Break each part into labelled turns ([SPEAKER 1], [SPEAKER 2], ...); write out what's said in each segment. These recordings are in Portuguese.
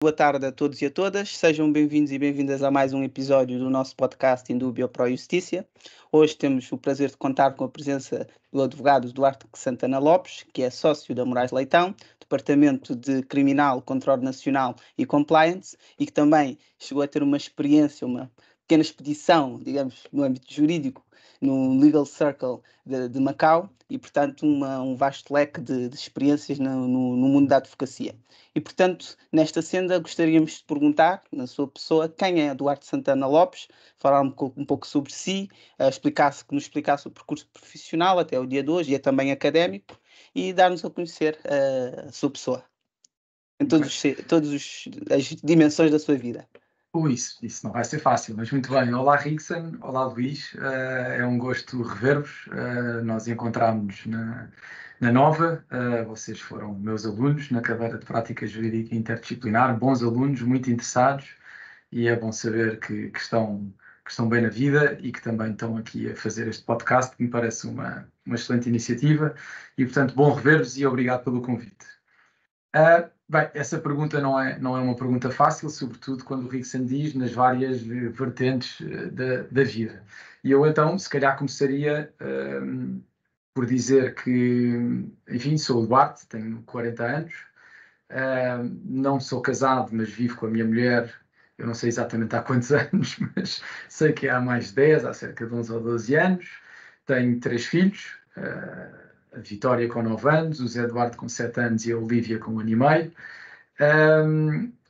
[SPEAKER 1] Boa tarde a todos e a todas, sejam bem-vindos e bem-vindas a mais um episódio do nosso podcast Indúbio Pro Justícia. Hoje temos o prazer de contar com a presença do advogado Duarte Santana Lopes, que é sócio da Moraes Leitão, Departamento de Criminal, Controle Nacional e Compliance, e que também chegou a ter uma experiência, uma pequena expedição, digamos, no âmbito jurídico, no Legal Circle de Macau, e, portanto, um vasto leque de experiências no mundo da advocacia. E, portanto, nesta senda, gostaríamos de perguntar, na sua pessoa, quem é Duarte Santana Lopes, falar um pouco sobre si, que nos explicasse o percurso profissional até o dia de hoje, e é também académico, e dar-nos a conhecer a sua pessoa, em todas as dimensões da sua vida.
[SPEAKER 2] Isso não vai ser fácil, mas muito bem. Olá, Rickson. Olá, Luís. É um gosto rever-vos. Nós encontramos-nos na Nova. Vocês foram meus alunos na cadeira de Prática Jurídica Interdisciplinar, bons alunos, muito interessados, e é bom saber que estão bem na vida e que também estão aqui a fazer este podcast, que me parece uma excelente iniciativa. E, portanto, bom rever-vos e obrigado pelo convite. Bem, essa pergunta não é uma pergunta fácil, sobretudo quando o Rickson diz nas várias vertentes da vida. E eu então, se calhar, começaria por dizer que, enfim, sou o Duarte, tenho 40 anos, não sou casado, mas vivo com a minha mulher, eu não sei exatamente há quantos anos, mas sei que há mais de 10, há cerca de 11 ou 12 anos. Tenho 3 filhos, a Vitória com 9 anos, o Zé Eduardo com 7 anos e a Olívia com 1 ano e meio.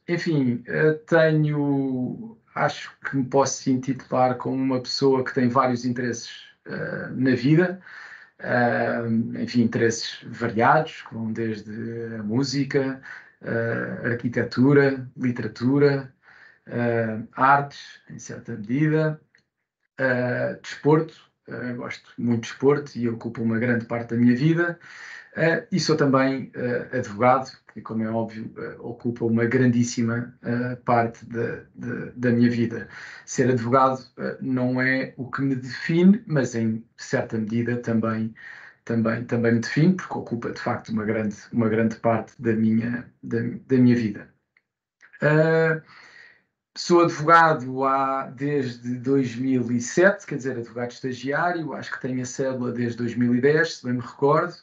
[SPEAKER 2] Enfim, acho que me posso intitular como uma pessoa que tem vários interesses na vida. Enfim, interesses variados, que vão desde a música, a arquitetura, literatura, artes, em certa medida, desporto. Gosto muito de desporto e ocupa uma grande parte da minha vida. E sou também advogado, que, como é óbvio, ocupa uma grandíssima parte da minha vida. Ser advogado não é o que me define, mas em certa medida também me define, porque ocupa de facto uma grande parte da minha vida. Sou advogado desde 2007, quer dizer, advogado estagiário, acho que tenho a cédula desde 2010, se bem me recordo.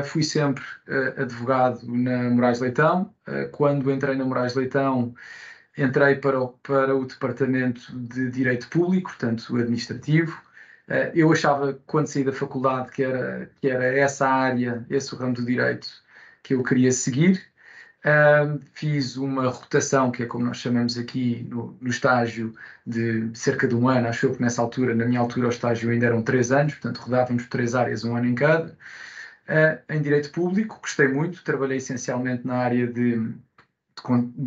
[SPEAKER 2] Fui sempre advogado na Moraes Leitão. Quando entrei na Moraes Leitão, entrei para o Departamento de Direito Público, portanto, administrativo. Eu achava, quando saí da faculdade, que era essa área, esse o ramo do direito que eu queria seguir. Fiz uma rotação, que é como nós chamamos aqui no estágio, de cerca de 1 ano. Acho eu que na minha altura, o estágio ainda eram 3 anos, portanto, rodávamos por 3 áreas, 1 ano em cada. Em Direito Público, gostei muito, trabalhei essencialmente na área de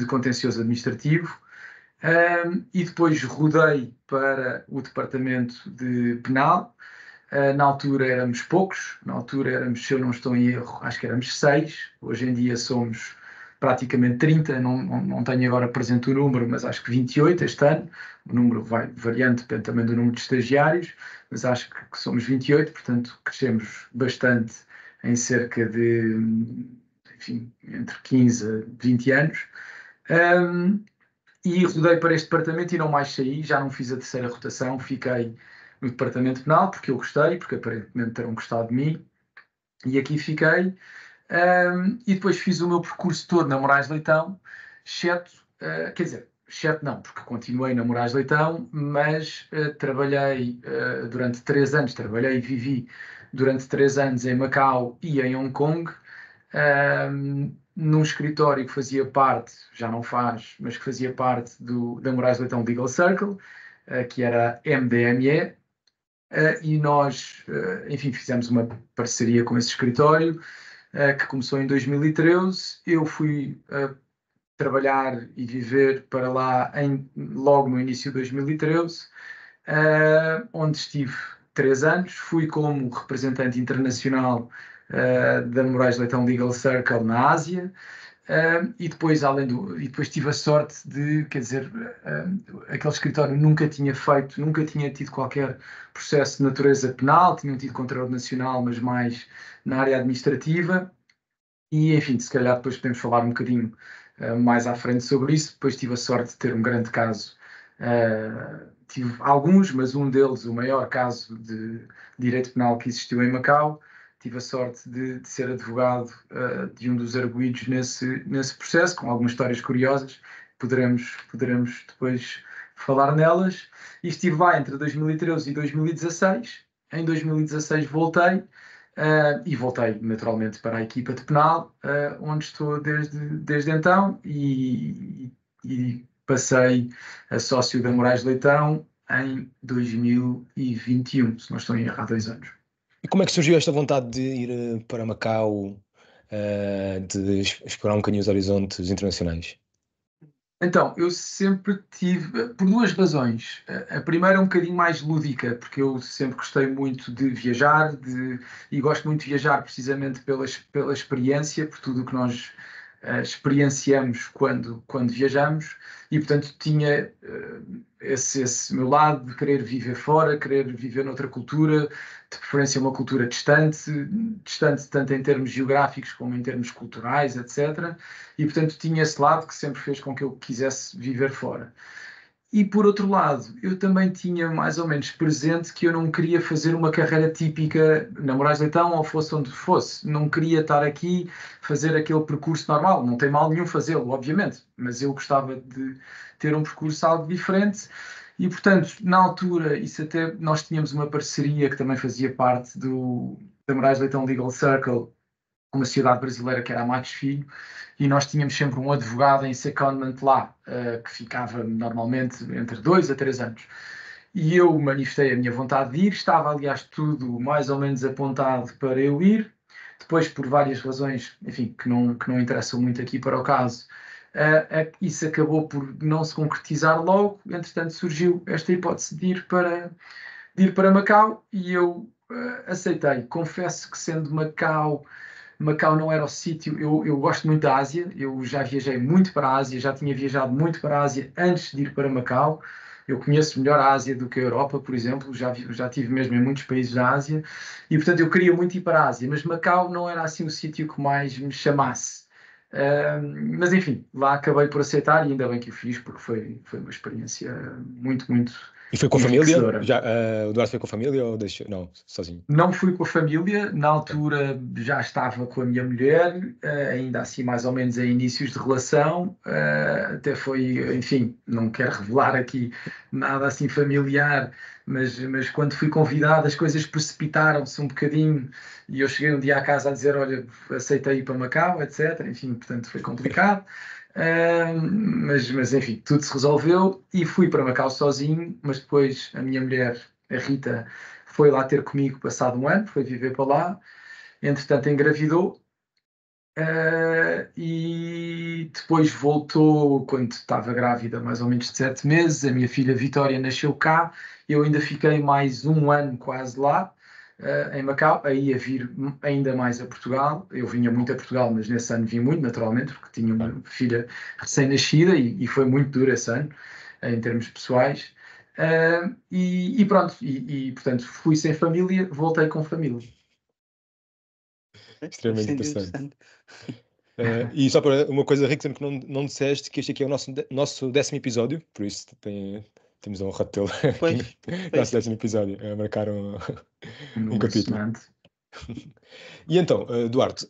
[SPEAKER 2] contencioso administrativo, e depois rodei para o Departamento de Penal. Na altura éramos poucos, se eu não estou em erro, acho que éramos 6, hoje em dia somos praticamente 30, não tenho agora presente o número, mas acho que 28 este ano. O número vai variando, depende também do número de estagiários, mas acho que somos 28, portanto crescemos bastante em cerca de, enfim, entre 15 a 20 anos. E rodei para este departamento e não mais saí, já não fiz a terceira rotação, fiquei no departamento penal, porque eu gostei, porque aparentemente terão gostado de mim, e aqui fiquei. E depois fiz o meu percurso todo na Moraes Leitão, exceto não, porque continuei na Moraes Leitão, mas trabalhei durante 3 anos, trabalhei e vivi durante 3 anos em Macau e em Hong Kong, num escritório que fazia parte, já não faz, mas que fazia parte da Moraes Leitão Legal Circle, que era MDME, e nós, enfim, fizemos uma parceria com esse escritório, que começou em 2013. Eu fui trabalhar e viver para lá logo no início de 2013, onde estive 3 anos. Fui como representante internacional da Moraes Leitão Legal Circle na Ásia. E depois tive a sorte de, quer dizer, aquele escritório nunca tinha tido qualquer processo de natureza penal, tinham tido controle nacional, mas mais na área administrativa. E, enfim, se calhar depois podemos falar um bocadinho mais à frente sobre isso. Depois tive a sorte de ter um grande caso. Tive alguns, mas um deles, o maior caso de direito penal que existiu em Macau. Tive a sorte de ser advogado de um dos arguidos nesse processo, com algumas histórias curiosas. Poderemos depois falar nelas. E estive lá entre 2013 e 2016. Em 2016 voltei. E voltei naturalmente para a equipa de penal, onde estou desde então, e passei a sócio da Moraes Leitão em 2021, se não estou em erro, há 2 anos.
[SPEAKER 3] E como é que surgiu esta vontade de ir para Macau, de explorar um bocadinho os horizontes internacionais?
[SPEAKER 2] Então, eu sempre tive, por duas razões. A primeira é um bocadinho mais lúdica, porque eu sempre gostei muito de viajar, e gosto muito de viajar precisamente pela experiência, por tudo o que nós experienciamos quando viajamos, e portanto tinha esse meu lado de querer viver fora, querer viver noutra cultura, de preferência uma cultura distante tanto em termos geográficos como em termos culturais, etc. E portanto tinha esse lado que sempre fez com que eu quisesse viver fora. E por outro lado, eu também tinha mais ou menos presente que eu não queria fazer uma carreira típica na Moraes Leitão ou fosse onde fosse. Não queria estar aqui, fazer aquele percurso normal. Não tem mal nenhum fazê-lo, obviamente, mas eu gostava de ter um percurso algo diferente. E portanto, na altura, isso até nós tínhamos uma parceria que também fazia parte da Moraes Leitão Legal Circle, uma sociedade brasileira que era a Max Filho, e nós tínhamos sempre um advogado em secondment lá, que ficava normalmente entre 2 a 3 anos. E eu manifestei a minha vontade de ir, estava aliás tudo mais ou menos apontado para eu ir. Depois, por várias razões, enfim, que não interessam muito aqui para o caso, isso acabou por não se concretizar logo. Entretanto, surgiu esta hipótese de ir para Macau, e eu aceitei. Confesso que, sendo Macau não era o sítio. Eu gosto muito da Ásia, eu já viajei muito para a Ásia, já tinha viajado muito para a Ásia antes de ir para Macau. Eu conheço melhor a Ásia do que a Europa, por exemplo, já estive mesmo em muitos países da Ásia, e portanto eu queria muito ir para a Ásia, mas Macau não era assim o sítio que mais me chamasse. Mas enfim, lá acabei por aceitar, e ainda bem que o fiz, porque foi uma experiência muito, muito
[SPEAKER 3] E foi com a família?
[SPEAKER 2] enriquecedora.
[SPEAKER 3] O Duarte foi com a família ou deixou? Não, sozinho?
[SPEAKER 2] Não fui com a família, na altura já estava com a minha mulher, ainda assim mais ou menos em inícios de relação, até foi, enfim, não quero revelar aqui nada assim familiar, mas quando fui convidado as coisas precipitaram-se um bocadinho, e eu cheguei um dia à casa a dizer, olha, aceitei ir para Macau, etc. Enfim, portanto foi complicado. Mas enfim, tudo se resolveu e fui para Macau sozinho, mas depois a minha mulher, a Rita, foi lá ter comigo passado um ano, foi viver para lá, entretanto engravidou, e depois voltou quando estava grávida, mais ou menos de 7 meses. A minha filha Vitória nasceu cá, eu ainda fiquei mais um ano quase lá, em Macau, aí a vir ainda mais a Portugal. Eu vinha muito a Portugal, mas nesse ano vim muito, naturalmente, porque tinha uma filha recém-nascida, e foi muito duro esse ano, em termos pessoais. E pronto, portanto fui sem família, voltei com família.
[SPEAKER 3] Extremamente
[SPEAKER 1] Bastante
[SPEAKER 3] interessante. E só para uma coisa, Rickson, que não disseste, que este aqui é o nosso 10º episódio, por isso temos a honra de tê-lo
[SPEAKER 1] Pois,
[SPEAKER 3] aqui. Nosso 10º episódio, marcar um capítulo. E então, Duarte,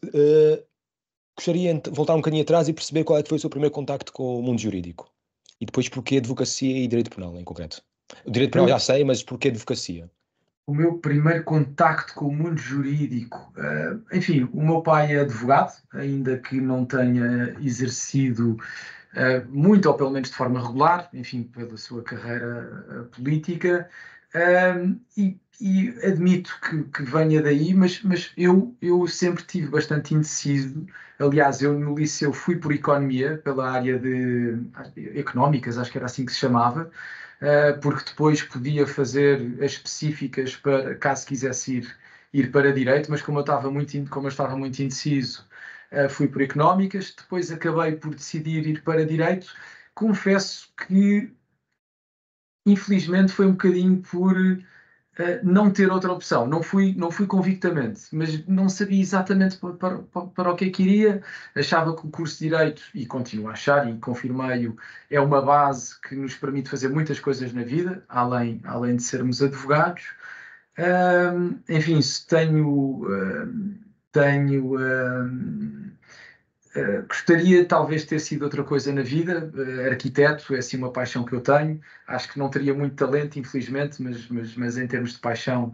[SPEAKER 3] gostaria de voltar um bocadinho atrás e perceber qual é que foi o seu primeiro contacto com o mundo jurídico. E depois porquê advocacia e direito penal, em concreto. O direito penal já sei, mas porquê advocacia?
[SPEAKER 2] O meu primeiro contacto com o mundo jurídico, enfim, o meu pai é advogado, ainda que não tenha exercido muito, ou pelo menos de forma regular, enfim, pela sua carreira política, e admito que venha daí, mas eu sempre tive bastante indeciso. Aliás, eu no liceu fui por economia, pela área de económicas, acho que era assim que se chamava, porque depois podia fazer as específicas para caso quisesse ir para direito, mas como eu estava muito indeciso, fui por económicas. Depois acabei por decidir ir para direito. Confesso que, infelizmente, foi um bocadinho por não ter outra opção. Não fui convictamente, mas não sabia exatamente para o que é que iria. Achava que o curso de Direito, e continuo a achar, e confirmei-o, é uma base que nos permite fazer muitas coisas na vida, além de sermos advogados. Enfim, gostaria talvez de ter sido outra coisa na vida. Arquiteto é assim uma paixão que eu tenho. Acho que não teria muito talento, infelizmente, mas em termos de paixão,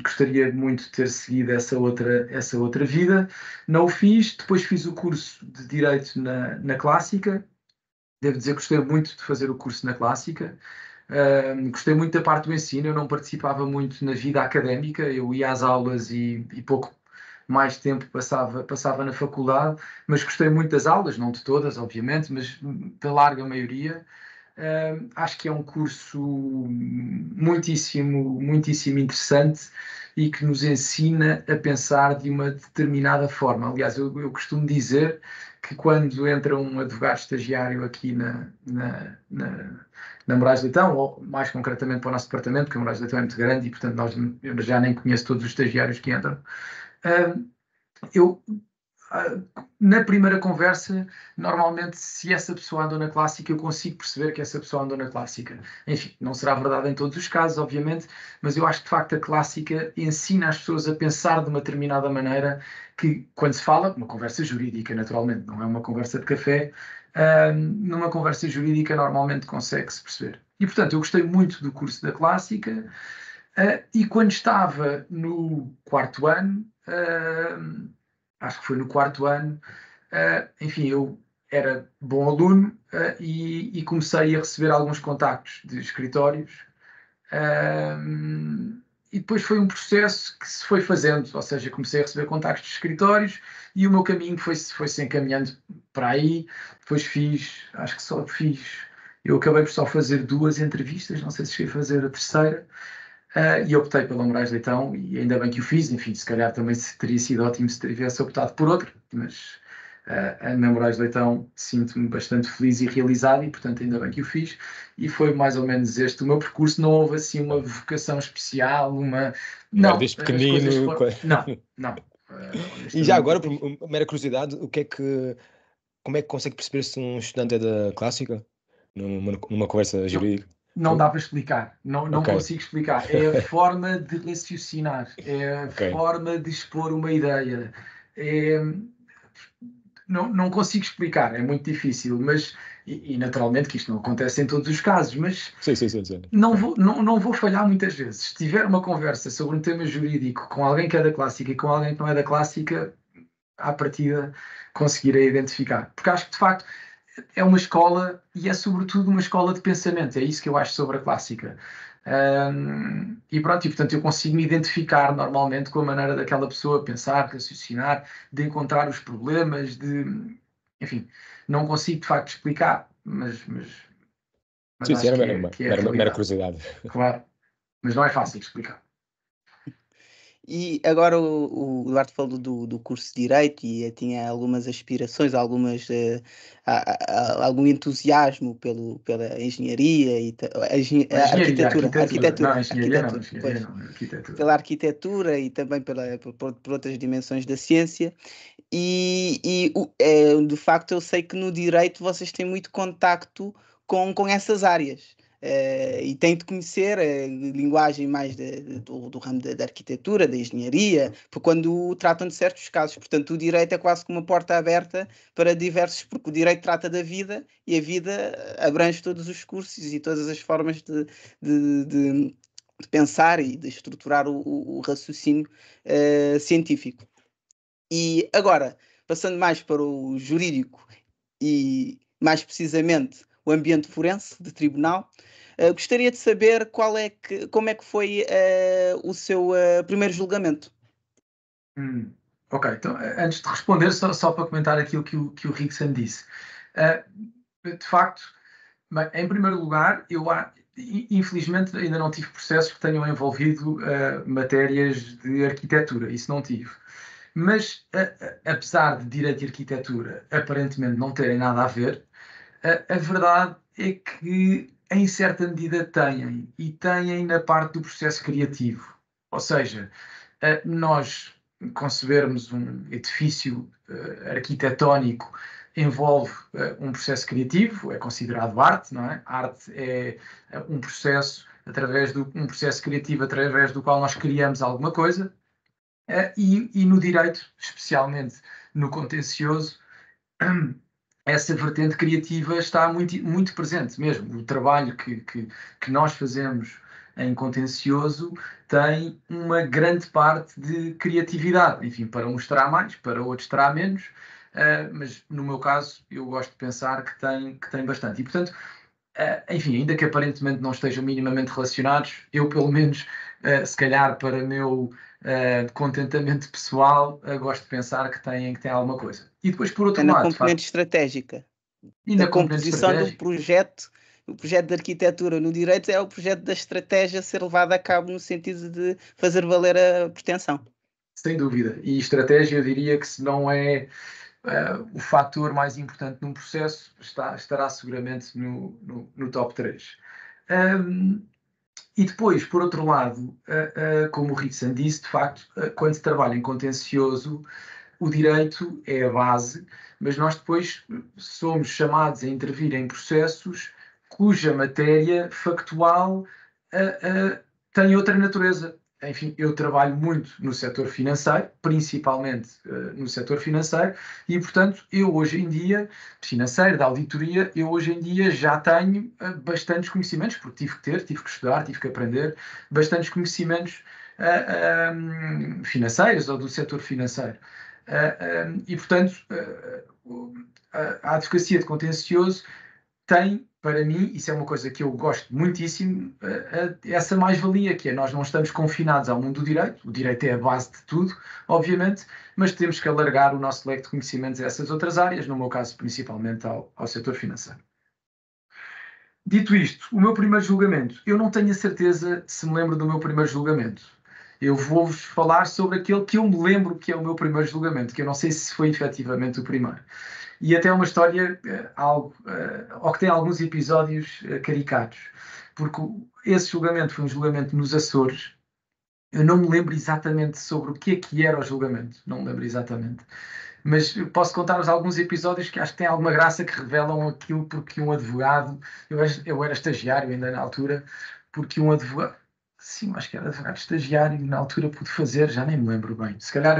[SPEAKER 2] gostaria muito de ter seguido essa outra vida. Não o fiz. Depois fiz o curso de Direito na Clássica. Devo dizer que gostei muito de fazer o curso na Clássica. Gostei muito da parte do ensino. Eu não participava muito na vida académica. Eu ia às aulas e pouco mais tempo passava na faculdade, mas gostei muito das aulas, não de todas, obviamente, mas da larga maioria. Acho que é um curso muitíssimo, muitíssimo interessante e que nos ensina a pensar de uma determinada forma. Aliás, eu costumo dizer que quando entra um advogado estagiário aqui na Moraes de Leitão, ou mais concretamente para o nosso departamento, porque a Moraes de Leitão é muito grande e, portanto, eu já nem conheço todos os estagiários que entram. Eu, na primeira conversa, normalmente, se essa pessoa andou na Clássica, eu consigo perceber que essa pessoa andou na Clássica. Enfim, não será verdade em todos os casos, obviamente, mas eu acho que, de facto, a Clássica ensina as pessoas a pensar de uma determinada maneira que, quando se fala, uma conversa jurídica, naturalmente, não é uma conversa de café, numa conversa jurídica normalmente consegue-se perceber. E, portanto, eu gostei muito do curso da Clássica. E quando estava no quarto ano, acho que foi no quarto ano, enfim, eu era bom aluno, e comecei a receber alguns contactos de escritórios. E depois foi um processo que se foi fazendo, ou seja, comecei a receber contactos de escritórios e o meu caminho foi-se encaminhando para aí. Depois acho que só fiz, eu acabei por só fazer 2 entrevistas, não sei se cheguei a fazer a terceira. E optei pela Moraes de Leitão, e ainda bem que o fiz. Enfim, se calhar também teria sido ótimo se tivesse optado por outra, mas na Moraes de Leitão sinto-me bastante feliz e realizado, e portanto ainda bem que o fiz. E foi mais ou menos este o meu percurso. Não houve assim uma vocação especial,
[SPEAKER 3] Não, desde pequenino.
[SPEAKER 2] Não.
[SPEAKER 3] E já agora, por mera curiosidade, como é que consegue perceber se um estudante é da Clássica? Numa conversa jurídica?
[SPEAKER 2] Não dá para explicar, não consigo explicar. É a forma de raciocinar, é a forma de expor uma ideia. Não consigo explicar, é muito difícil, mas, e naturalmente que isto não acontece em todos os casos, mas
[SPEAKER 3] sim.
[SPEAKER 2] não vou falhar muitas vezes. Se tiver uma conversa sobre um tema jurídico com alguém que é da Clássica e com alguém que não é da Clássica, à partida conseguirei identificar. Porque acho que, de facto, é uma escola, e é sobretudo uma escola de pensamento. É isso que eu acho sobre a Clássica. E pronto, e portanto eu consigo me identificar normalmente com a maneira daquela pessoa pensar, raciocinar, de encontrar os problemas, enfim, não consigo de facto explicar, mas
[SPEAKER 3] sim,
[SPEAKER 2] acho que é a
[SPEAKER 3] mera
[SPEAKER 2] realidade.
[SPEAKER 3] curiosidade.
[SPEAKER 2] Claro, mas não é fácil explicar.
[SPEAKER 1] E agora o Eduardo falou do curso de Direito e tinha algumas aspirações, algum entusiasmo pela engenharia e arquitetura.
[SPEAKER 2] Não, engenharia não, arquitetura.
[SPEAKER 1] Pela arquitetura e também por outras dimensões da ciência. De facto eu sei que no Direito vocês têm muito contacto com essas áreas. E tem de conhecer a linguagem mais do ramo da arquitetura, da engenharia, porque quando tratam de certos casos, portanto, o direito é quase como uma porta aberta para diversos, porque o direito trata da vida e a vida abrange todos os cursos e todas as formas de pensar e de estruturar o raciocínio científico. E agora, passando mais para o jurídico e mais precisamente o ambiente forense de tribunal, gostaria de saber como é que foi o seu primeiro julgamento.
[SPEAKER 2] Ok, então antes de responder, só para comentar aquilo que o Rickson disse. De facto, em primeiro lugar, eu infelizmente ainda não tive processos que tenham envolvido matérias de arquitetura, isso não tive. Mas, apesar de Direito e Arquitetura aparentemente não terem nada a ver, a verdade é que em certa medida têm, e têm na parte do processo criativo. Ou seja, nós concebermos um edifício arquitetónico envolve um processo criativo, é considerado arte, não é? Arte é um processo um processo criativo através do qual nós criamos alguma coisa, e no direito, especialmente no contencioso, essa vertente criativa está muito, muito presente mesmo. O trabalho que nós fazemos em contencioso tem uma grande parte de criatividade. Enfim, para uns terá mais, para outros terá menos, mas no meu caso eu gosto de pensar que tem bastante. E, portanto, enfim, ainda que aparentemente não estejam minimamente relacionados, eu pelo menos, se calhar para meu contentamento pessoal, gosto de pensar que tem alguma coisa. E depois, por outro
[SPEAKER 1] É na
[SPEAKER 2] lado, de
[SPEAKER 1] componente
[SPEAKER 2] facto,
[SPEAKER 1] estratégica.
[SPEAKER 2] e
[SPEAKER 1] Da
[SPEAKER 2] na componente
[SPEAKER 1] composição do
[SPEAKER 2] estratégica,
[SPEAKER 1] projeto, o projeto de arquitetura no direito é o projeto da estratégia ser levado a cabo no sentido de fazer valer a pretensão.
[SPEAKER 2] sem dúvida. E estratégia, eu diria que se não é o fator mais importante num processo, estará seguramente no top 3. E depois, por outro lado, como o Ritson disse, de facto, quando se trabalha em contencioso, o direito é a base, mas nós depois somos chamados a intervir em processos cuja matéria factual tem outra natureza. Enfim, eu trabalho muito no setor financeiro, principalmente no setor financeiro, e, portanto, eu hoje em dia, financeiro, da auditoria, eu hoje em dia já tenho bastantes conhecimentos, porque tive que estudar, tive que aprender, bastantes conhecimentos financeiros ou do setor financeiro. E, portanto, a advocacia de contencioso tem, para mim, isso é uma coisa que eu gosto muitíssimo, essa mais-valia, que é nós não estamos confinados ao mundo do direito, o direito é a base de tudo, obviamente, mas temos que alargar o nosso leque de conhecimentos a essas outras áreas, no meu caso, principalmente ao setor financeiro. Dito isto, o meu primeiro julgamento, eu não tenho a certeza se me lembro do meu primeiro julgamento. Eu vou-vos falar sobre aquele que eu me lembro que é o meu primeiro julgamento, que eu não sei se foi efetivamente o primeiro. E até é uma história ou que tem alguns episódios caricatos, porque esse julgamento foi um julgamento nos Açores. Eu não me lembro exatamente sobre o que era o julgamento, não me lembro exatamente. Mas posso contar-vos alguns episódios que acho que têm alguma graça, que revelam aquilo, porque um advogado, eu era estagiário ainda na altura, porque um advogado, sim, acho que era advogado estagiário, na altura pude fazer, já nem me lembro bem. Se calhar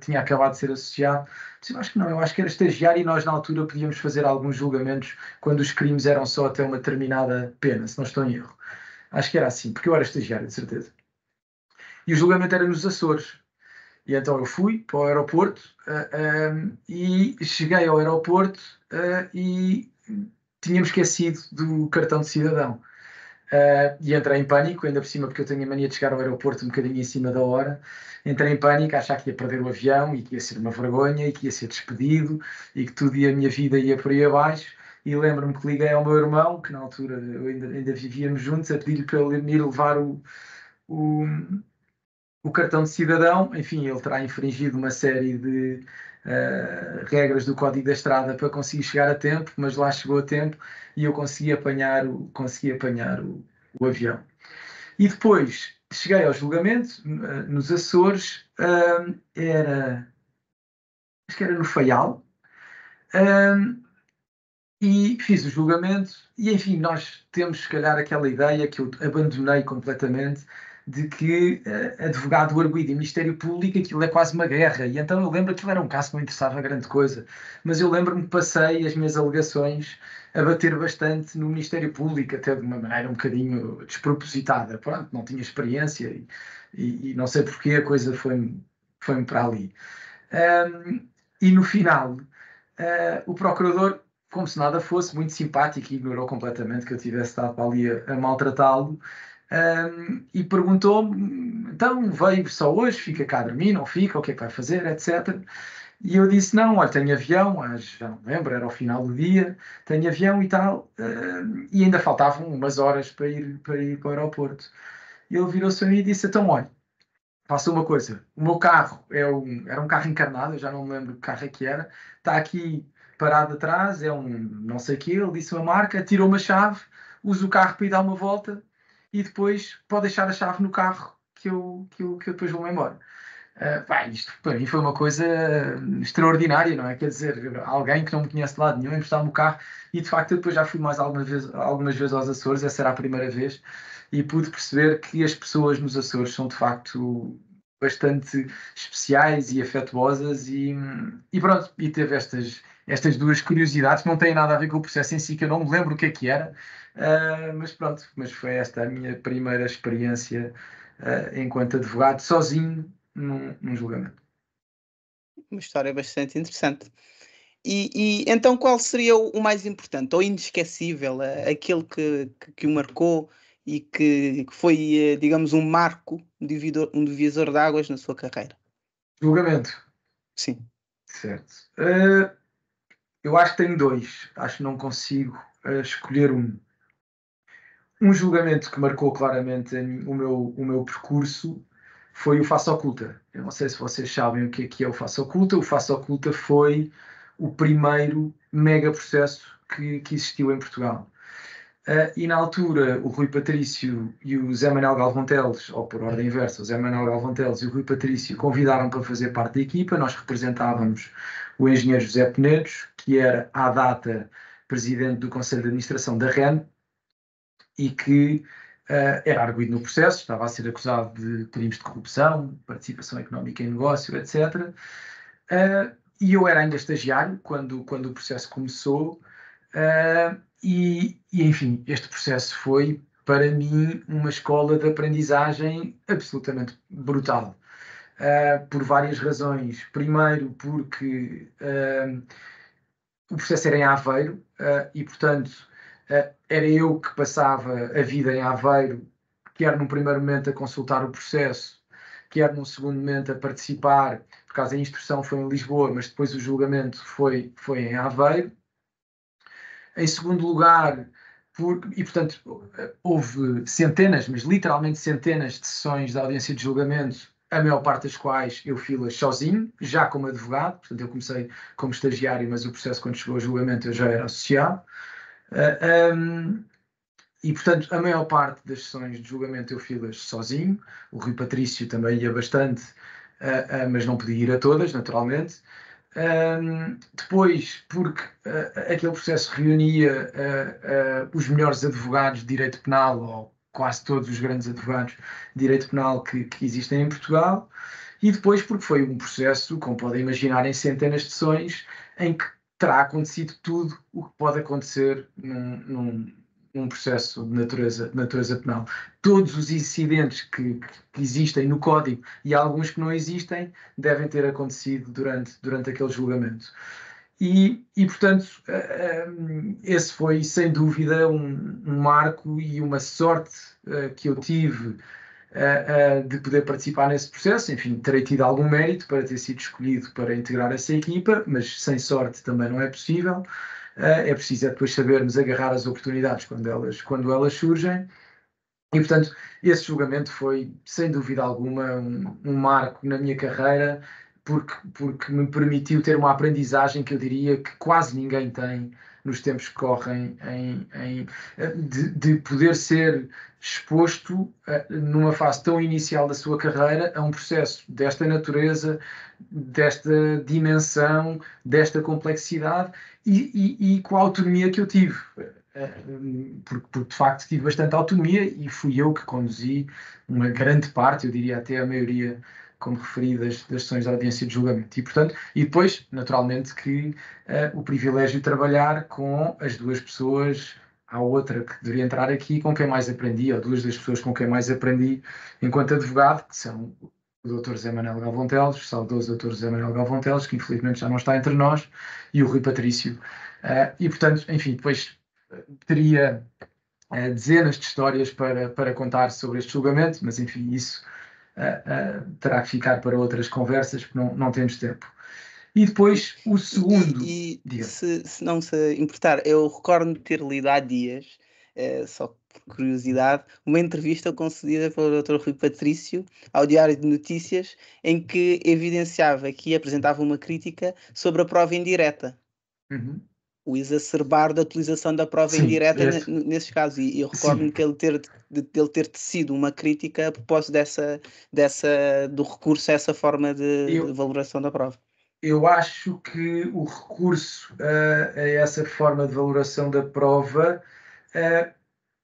[SPEAKER 2] tinha acabado de ser associado, mas eu acho que não, eu acho que era estagiário e nós na altura podíamos fazer alguns julgamentos quando os crimes eram só até uma determinada pena, se não estou em erro. Acho que era assim, porque eu era estagiário, de certeza. E o julgamento era nos Açores. E então eu fui para o aeroporto e cheguei ao aeroporto e tinha-me esquecido do cartão de cidadão. E entrei em pânico, ainda por cima, porque eu tenho a mania de chegar ao aeroporto um bocadinho em cima da hora. Entrei em pânico, a achar que ia perder o avião e que ia ser uma vergonha e que ia ser despedido e que tudo a minha vida ia por aí abaixo. E lembro-me que liguei ao meu irmão, que na altura eu ainda vivíamos juntos, a pedir-lhe para ele me ir levar o cartão de cidadão. Enfim, ele terá infringido uma série de regras do Código da Estrada para conseguir chegar a tempo, mas lá chegou a tempo e eu consegui apanhar o avião. E depois cheguei ao julgamento nos Açores, acho que era no Faial, e fiz o julgamento e, enfim, nós temos, se calhar, aquela ideia que eu abandonei completamente de que advogado, arguido e Ministério Público, aquilo é quase uma guerra. E então eu lembro que aquilo era um caso que não interessava grande coisa. Mas eu lembro-me que passei as minhas alegações a bater bastante no Ministério Público, até de uma maneira um bocadinho despropositada. Pronto, não tinha experiência e não sei porque a coisa foi-me para ali. E no final, o procurador, como se nada fosse, muito simpático, e ignorou completamente que eu tivesse estado ali a maltratá-lo, e perguntou-me, então veio só hoje, fica cá a dormir, não fica, o que é que vai fazer, etc. E eu disse, não, olha, tenho avião, já não me lembro, era ao final do dia, tenho avião e tal, e ainda faltavam umas horas para ir para o aeroporto. E ele virou-se a mim e disse, então olha, faça uma coisa, o meu carro era um carro encarnado, eu já não me lembro que carro é que era, está aqui parado atrás, é um não sei o quê, ele disse uma marca, tirou uma chave, uso o carro para ir dar uma volta e depois pode deixar a chave no carro que eu depois vou-me embora. Isto para mim foi uma coisa extraordinária, não é? Quer dizer, alguém que não me conhece de lado nenhum emprestar-me o carro e de facto eu depois já fui mais algumas vezes aos Açores, essa era a primeira vez, e pude perceber que as pessoas nos Açores são de facto bastante especiais e afetuosas e pronto, e teve estas duas curiosidades que não têm nada a ver com o processo em si, que eu não me lembro o que era, mas pronto, mas foi esta a minha primeira experiência enquanto advogado, sozinho, num julgamento.
[SPEAKER 1] Uma história bastante interessante. E então qual seria o mais importante ou inesquecível, aquele que o marcou e que foi, digamos, um marco, um divisor de águas na sua carreira?
[SPEAKER 2] Julgamento.
[SPEAKER 1] Sim.
[SPEAKER 2] Certo. Eu acho que tenho dois. Acho que não consigo escolher um. Um julgamento que marcou claramente o meu percurso foi o Face Oculta. Eu não sei se vocês sabem o que é o Face Oculta. O Face Oculta foi o primeiro mega processo que existiu em Portugal. E na altura, o Rui Patrício e o Zé Manuel Galvão Teles, ou por ordem inversa, o Zé Manuel Galvão Teles e o Rui Patrício convidaram para fazer parte da equipa. Nós representávamos o engenheiro José Penedos, que era, à data, presidente do Conselho de Administração da REN, e que era arguido no processo, estava a ser acusado de crimes de corrupção, participação económica em negócio, etc. E eu era ainda estagiário quando o processo começou, enfim, este processo foi, para mim, uma escola de aprendizagem absolutamente brutal. Por várias razões. Primeiro, porque o processo era em Aveiro e, portanto, era eu que passava a vida em Aveiro, quer num primeiro momento a consultar o processo, quer num segundo momento a participar, por causa da instrução foi em Lisboa, mas depois o julgamento foi em Aveiro. Em segundo lugar, e portanto houve centenas, mas literalmente centenas de sessões de audiência de julgamento, a maior parte das quais eu fiz sozinho, já como advogado. Portanto, eu comecei como estagiário, mas o processo, quando chegou ao julgamento, eu já era associado. E, portanto, a maior parte das sessões de julgamento eu fiz sozinho. O Rui Patrício também ia bastante, mas não podia ir a todas, naturalmente. Depois, porque aquele processo reunia os melhores advogados de direito penal, ou quase todos os grandes advogados de direito penal que existem em Portugal, e depois porque foi um processo, como podem imaginar, em centenas de sessões, em que terá acontecido tudo o que pode acontecer num processo de natureza penal. Todos os incidentes que existem no Código e alguns que não existem devem ter acontecido durante aquele julgamento. E portanto, esse foi, sem dúvida, um marco e uma sorte que eu tive de poder participar nesse processo. Enfim, terei tido algum mérito para ter sido escolhido para integrar essa equipa, mas sem sorte também não é possível. É preciso depois sabermos agarrar as oportunidades quando elas surgem. E, portanto, esse julgamento foi, sem dúvida alguma, um marco na minha carreira, porque me permitiu ter uma aprendizagem que eu diria que quase ninguém tem nos tempos que correm, de poder ser exposto numa fase tão inicial da sua carreira a um processo desta natureza, desta dimensão, desta complexidade e com a autonomia que eu tive. Porque de facto tive bastante autonomia e fui eu que conduzi uma grande parte, eu diria até a maioria, como referi, das sessões de audiência de julgamento. E depois, naturalmente, que o privilégio de trabalhar com as duas pessoas, há outra que deveria entrar aqui, com quem mais aprendi, ou duas das pessoas com quem mais aprendi enquanto advogado, que são o Dr. Zé Manuel Galvão Teles, o saudoso Dr. Zé Manuel Galvão Teles, que infelizmente já não está entre nós, e o Rui Patrício. E, portanto, enfim, depois teria dezenas de histórias para contar sobre este julgamento, mas enfim, isso terá que ficar para outras conversas, porque não temos tempo. E depois o segundo.
[SPEAKER 1] Se não se importar, eu recordo de ter lido há dias, só por curiosidade, uma entrevista concedida pelo Dr. Rui Patrício ao Diário de Notícias, em que evidenciava que apresentava uma crítica sobre a prova indireta.
[SPEAKER 2] Uhum.
[SPEAKER 1] o exacerbar da utilização da prova indireta nesses casos. E eu recordo-me que ele ter tecido uma crítica a propósito do recurso a essa forma de valoração da prova.
[SPEAKER 2] Eu acho que o recurso a essa forma de valoração da prova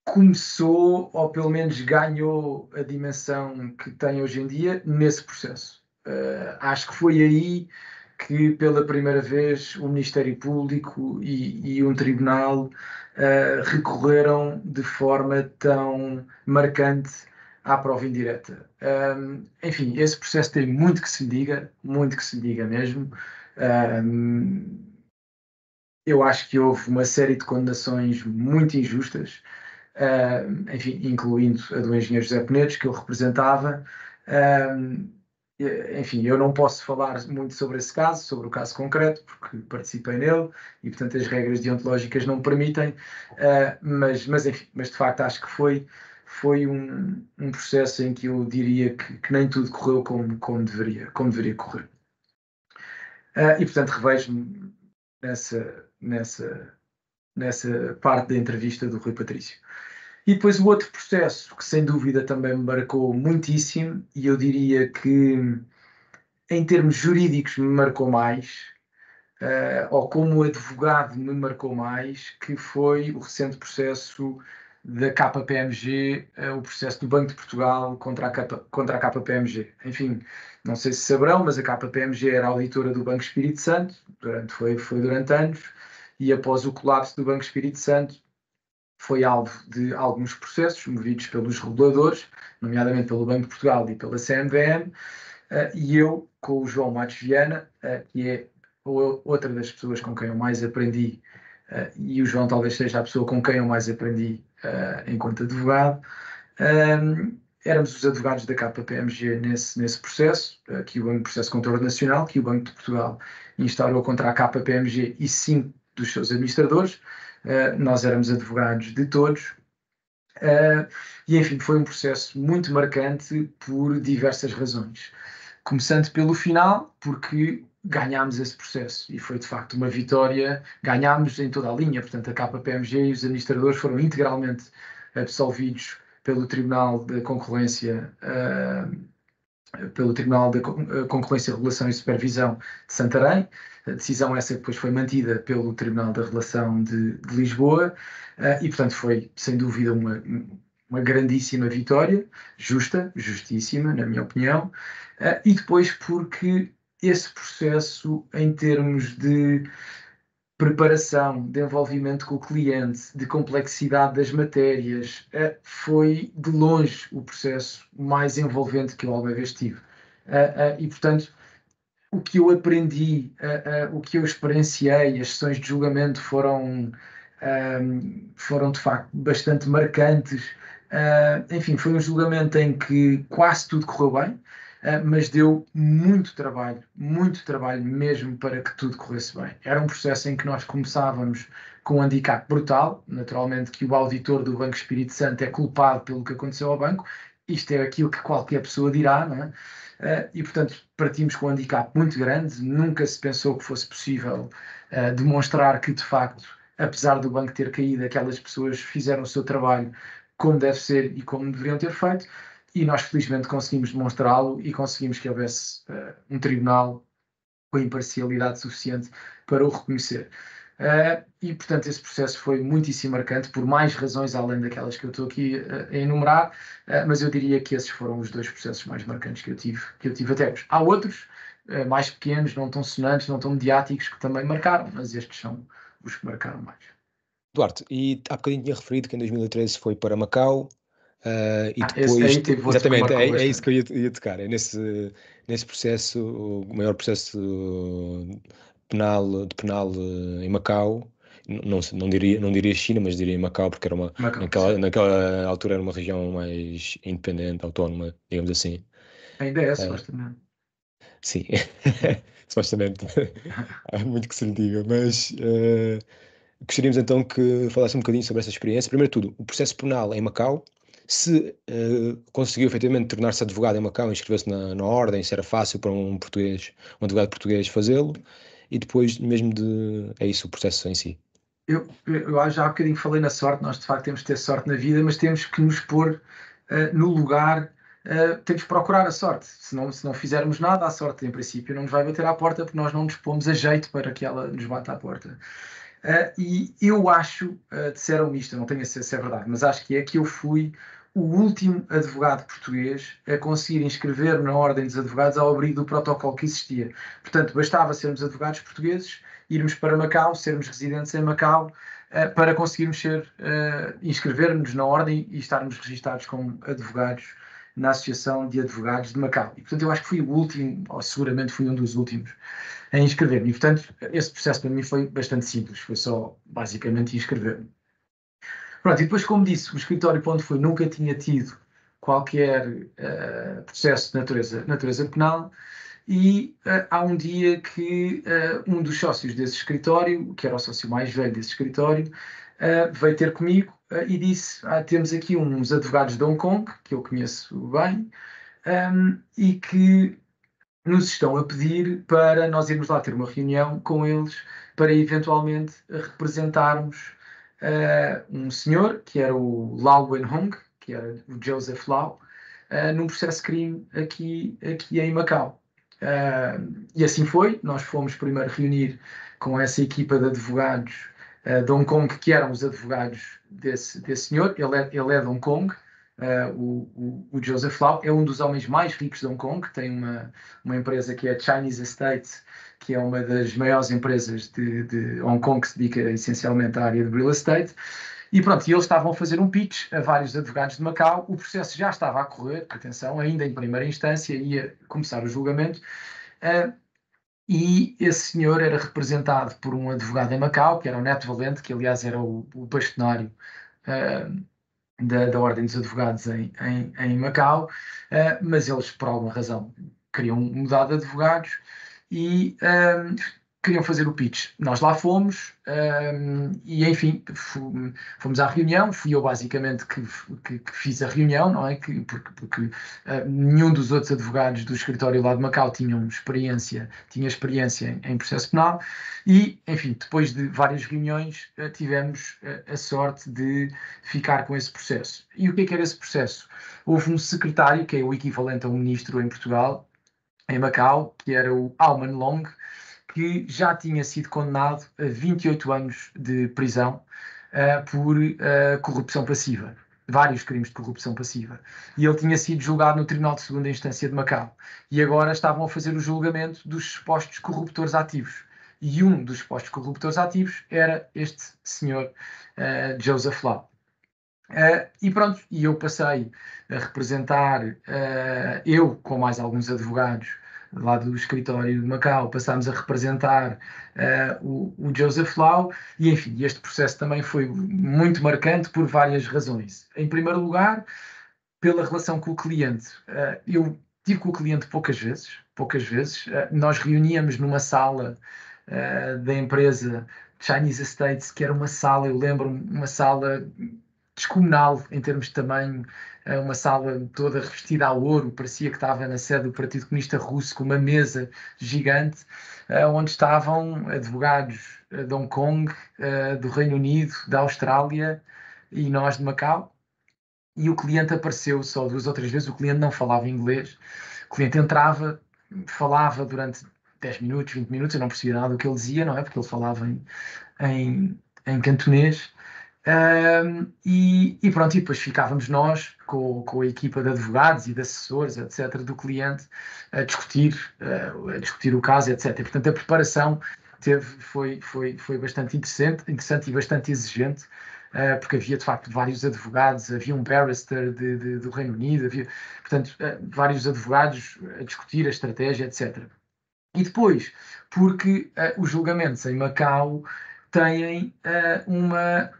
[SPEAKER 2] começou, ou pelo menos ganhou a dimensão que tem hoje em dia, nesse processo. Acho que foi aí que, pela primeira vez, o Ministério Público e um tribunal recorreram de forma tão marcante à prova indireta. Enfim, esse processo tem muito que se lhe diga mesmo. Eu acho que houve uma série de condenações muito injustas, enfim, incluindo a do engenheiro José Penedos, que eu representava. Enfim, eu não posso falar muito sobre esse caso, sobre o caso concreto, porque participei nele e, portanto, as regras deontológicas não permitem, mas de facto acho que foi um processo em que eu diria que nem tudo correu como deveria correr. E, portanto, revejo-me nessa parte da entrevista do Rui Patrício. E depois o outro processo que sem dúvida também me marcou muitíssimo, e eu diria que em termos jurídicos me marcou mais, ou como advogado me marcou mais, que foi o recente processo da KPMG, o processo do Banco de Portugal contra a KPMG. Enfim, não sei se saberão, mas a KPMG era auditora do Banco Espírito Santo, foi durante anos, e após o colapso do Banco Espírito Santo, foi alvo de alguns processos movidos pelos reguladores, nomeadamente pelo Banco de Portugal e pela CMVM, e eu, com o João Matos Viana, que é outra das pessoas com quem eu mais aprendi, e o João talvez seja a pessoa com quem eu mais aprendi enquanto advogado, éramos os advogados da KPMG nesse processo, que o processo controle nacional, que o Banco de Portugal instaurou contra a KPMG e 5 dos seus administradores. Nós éramos advogados de todos, e enfim, foi um processo muito marcante por diversas razões. Começando pelo final, porque ganhámos esse processo e foi de facto uma vitória, ganhámos em toda a linha, portanto a KPMG e os administradores foram integralmente absolvidos pelo Tribunal de Concorrência, Regulação e Supervisão de Santarém. A decisão essa depois foi mantida pelo Tribunal da Relação de Lisboa, e portanto foi sem dúvida uma grandíssima vitória, justíssima, na minha opinião, e depois porque esse processo, em termos de preparação, de envolvimento com o cliente, de complexidade das matérias, foi de longe o processo mais envolvente que eu alguma vez tive. E portanto, o que eu aprendi, o que eu experienciei, as sessões de julgamento foram de facto bastante marcantes. Enfim, foi um julgamento em que quase tudo correu bem, mas deu muito trabalho mesmo para que tudo corresse bem. Era um processo em que nós começávamos com um handicap brutal, naturalmente que o auditor do Banco Espírito Santo é culpado pelo que aconteceu ao banco, isto é aquilo que qualquer pessoa dirá, não é? E, portanto, partimos com um handicap muito grande, nunca se pensou que fosse possível demonstrar que, de facto, apesar do banco ter caído, aquelas pessoas fizeram o seu trabalho como deve ser e como deveriam ter feito, e nós felizmente conseguimos demonstrá-lo e conseguimos que houvesse um tribunal com imparcialidade suficiente para o reconhecer. E, portanto, esse processo foi muitíssimo marcante, por mais razões além daquelas que eu estou aqui a enumerar, mas eu diria que esses foram os 2 processos mais marcantes que eu tive até hoje. Há outros, mais pequenos, não tão sonantes, não tão mediáticos, que também marcaram, mas estes são os que marcaram mais.
[SPEAKER 3] Duarte, e há bocadinho tinha referido que em 2013 foi para Macau, e depois... Exatamente, é isso que eu ia tocar. É nesse processo, o maior processo penal em Macau. Não diria China, mas diria Macau, porque era naquela altura era uma região mais independente, autónoma, digamos assim.
[SPEAKER 2] Ainda é, supostamente.
[SPEAKER 3] Sim, supostamente. Há muito que se lhe diga, mas gostaríamos então que falasse um bocadinho sobre essa experiência. Primeiro de tudo, o processo penal em Macau, se conseguiu efetivamente tornar-se advogado em Macau, inscreveu-se na ordem, se era fácil para um advogado português fazê-lo, e depois mesmo é isso, o processo em si.
[SPEAKER 2] eu já há bocadinho falei na sorte, nós de facto temos que ter sorte na vida, mas temos que nos pôr no lugar, temos que procurar a sorte. Se não fizermos nada, a sorte em princípio não nos vai bater à porta porque nós não nos pomos a jeito para que ela nos bata à porta. E eu acho, disseram isto, eu não tenho a certeza se é verdade, mas acho que eu fui o último advogado português a conseguir inscrever na Ordem dos Advogados ao abrigo do protocolo que existia. Portanto, bastava sermos advogados portugueses, irmos para Macau, sermos residentes em Macau, para conseguirmos inscrever-nos na Ordem e estarmos registados como advogados na Associação de Advogados de Macau. E, portanto, eu acho que fui o último, ou seguramente fui um dos últimos, a inscrever-me. E, portanto, esse processo para mim foi bastante simples. Foi só, basicamente, inscrever-me. Pronto, e depois, como disse, o escritório para onde fui nunca tinha tido qualquer processo de natureza penal. E há um dia que um dos sócios desse escritório, que era o sócio mais velho desse escritório, veio ter comigo e disse: temos aqui uns advogados de Hong Kong, que eu conheço bem, e que nos estão a pedir para nós irmos lá ter uma reunião com eles para eventualmente representarmos um senhor, que era o Lau Wenhong, que era o Joseph Lau, num processo de crime aqui em Macau. E assim foi, nós fomos primeiro reunir com essa equipa de advogados de Hong Kong, que eram os advogados desse senhor. Ele é de Hong Kong. O Joseph Lau é um dos homens mais ricos de Hong Kong, tem uma empresa que é a Chinese Estate, que é uma das maiores empresas de Hong Kong, que se dedica essencialmente à área de real estate. E pronto, eles estavam a fazer um pitch a vários advogados de Macau. O processo já estava a correr, atenção, ainda em primeira instância, ia começar o julgamento. E esse senhor era representado por um advogado em Macau, que era o Neto Valente, que aliás era o bastonário da Ordem dos Advogados em Macau, mas eles, por alguma razão, queriam mudar de advogados e queriam fazer o pitch. Nós lá fomos e, enfim, fomos à reunião. Fui eu, basicamente, que fiz a reunião, não é? Porque nenhum dos outros advogados do escritório lá de Macau tinha experiência em processo penal. E, enfim, depois de várias reuniões, tivemos a sorte de ficar com esse processo. E o que era esse processo? Houve um secretário, que é o equivalente a um ministro em Portugal, em Macau, que era o Auman Long, que já tinha sido condenado a 28 anos de prisão por corrupção passiva. Vários crimes de corrupção passiva. E ele tinha sido julgado no Tribunal de Segunda Instância de Macau. E agora estavam a fazer o julgamento dos supostos corruptores ativos. E um dos supostos corruptores ativos era este senhor, Joseph Lau. E pronto, e eu passei a representar, eu com mais alguns advogados lá do escritório de Macau, passámos a representar o Joseph Lau, e enfim, este processo também foi muito marcante por várias razões. Em primeiro lugar, pela relação com o cliente. Eu tive com o cliente poucas vezes. Nós reuníamos numa sala da empresa Chinese Estates, que era uma sala, eu lembro-me, uma sala descomunal em termos de tamanho, uma sala toda revestida a ouro, parecia que estava na sede do Partido Comunista Russo, com uma mesa gigante, onde estavam advogados de Hong Kong, do Reino Unido, da Austrália e nós de Macau. E o cliente apareceu só 2 ou 3 vezes. O cliente não falava inglês. O cliente entrava, falava durante 10 minutos, 20 minutos, eu não percebia nada do que ele dizia, não é? Porque ele falava em cantonês. E pronto, e depois ficávamos nós com a equipa de advogados e de assessores, etc., do cliente a discutir o caso, etc. E, portanto, a preparação foi bastante interessante e bastante exigente, porque havia de facto vários advogados, havia um barrister do Reino Unido, havia, portanto, vários advogados a discutir a estratégia, etc. E depois, porque os julgamentos em Macau têm uma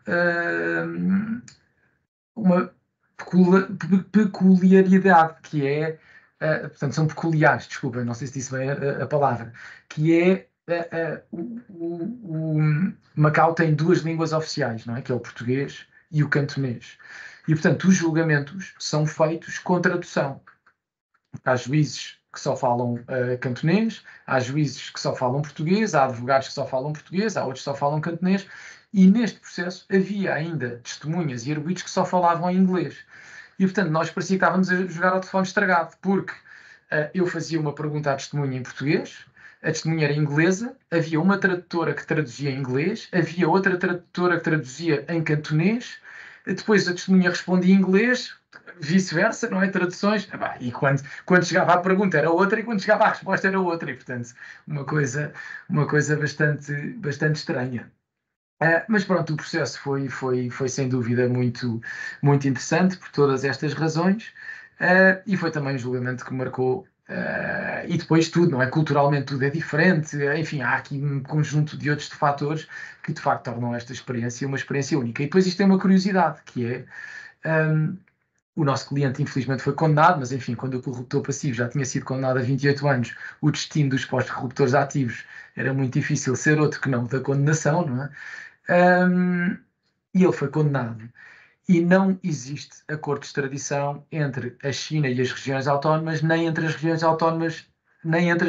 [SPEAKER 2] peculiaridade, que é, portanto, são peculiares, desculpa, não sei se disse bem a palavra, que é, o Macau tem 2 línguas oficiais, não é? Que é o português e o cantonês. E, portanto, os julgamentos são feitos com tradução. Há juízes que só falam cantonês, há juízes que só falam português, há advogados que só falam português, há outros que só falam cantonês, E neste processo havia ainda testemunhas e arguidos que só falavam em inglês. E, portanto, nós parecia que estávamos a jogar ao telefone estragado, porque eu fazia uma pergunta à testemunha em português, a testemunha era inglesa, havia uma tradutora que traduzia em inglês, havia outra tradutora que traduzia em cantonês, depois a testemunha respondia em inglês, vice-versa, não é? Traduções. E quando chegava a pergunta era outra e quando chegava a resposta era outra. E, portanto, uma coisa bastante estranha. Mas pronto, o processo foi sem dúvida muito interessante por todas estas razões, e foi também um julgamento que marcou, e depois tudo, não é? Culturalmente tudo é diferente, enfim, há aqui um conjunto de outros fatores que de facto tornam esta experiência uma experiência única. E depois isto tem uma curiosidade, que é, o nosso cliente infelizmente foi condenado, mas enfim, quando o corruptor passivo já tinha sido condenado a 28 anos, o destino dos pós-corruptores ativos era muito difícil ser outro que não o da condenação, não é? E ele foi condenado. E não existe acordo de extradição entre a China e as regiões autónomas, nem entre as regiões autónomas, nem entre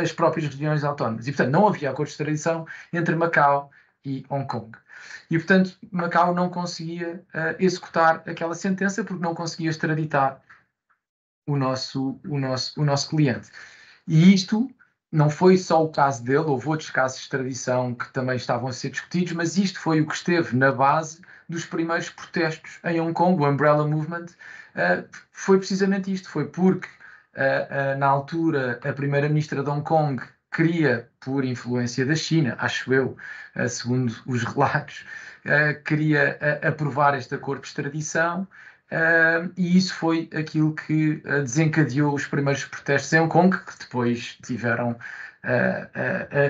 [SPEAKER 2] as próprias regiões autónomas. E, portanto, não havia acordo de extradição entre Macau e Hong Kong. E, portanto, Macau não conseguia executar aquela sentença porque não conseguia extraditar o nosso cliente. E isto não foi só o caso dele, houve outros casos de extradição que também estavam a ser discutidos, mas isto foi o que esteve na base dos primeiros protestos em Hong Kong, o Umbrella Movement. Foi precisamente isto, foi porque na altura a primeira-ministra de Hong Kong queria, por influência da China, acho eu, segundo os relatos, queria aprovar este acordo de extradição. E isso foi aquilo que desencadeou os primeiros protestos em Hong Kong, que depois tiveram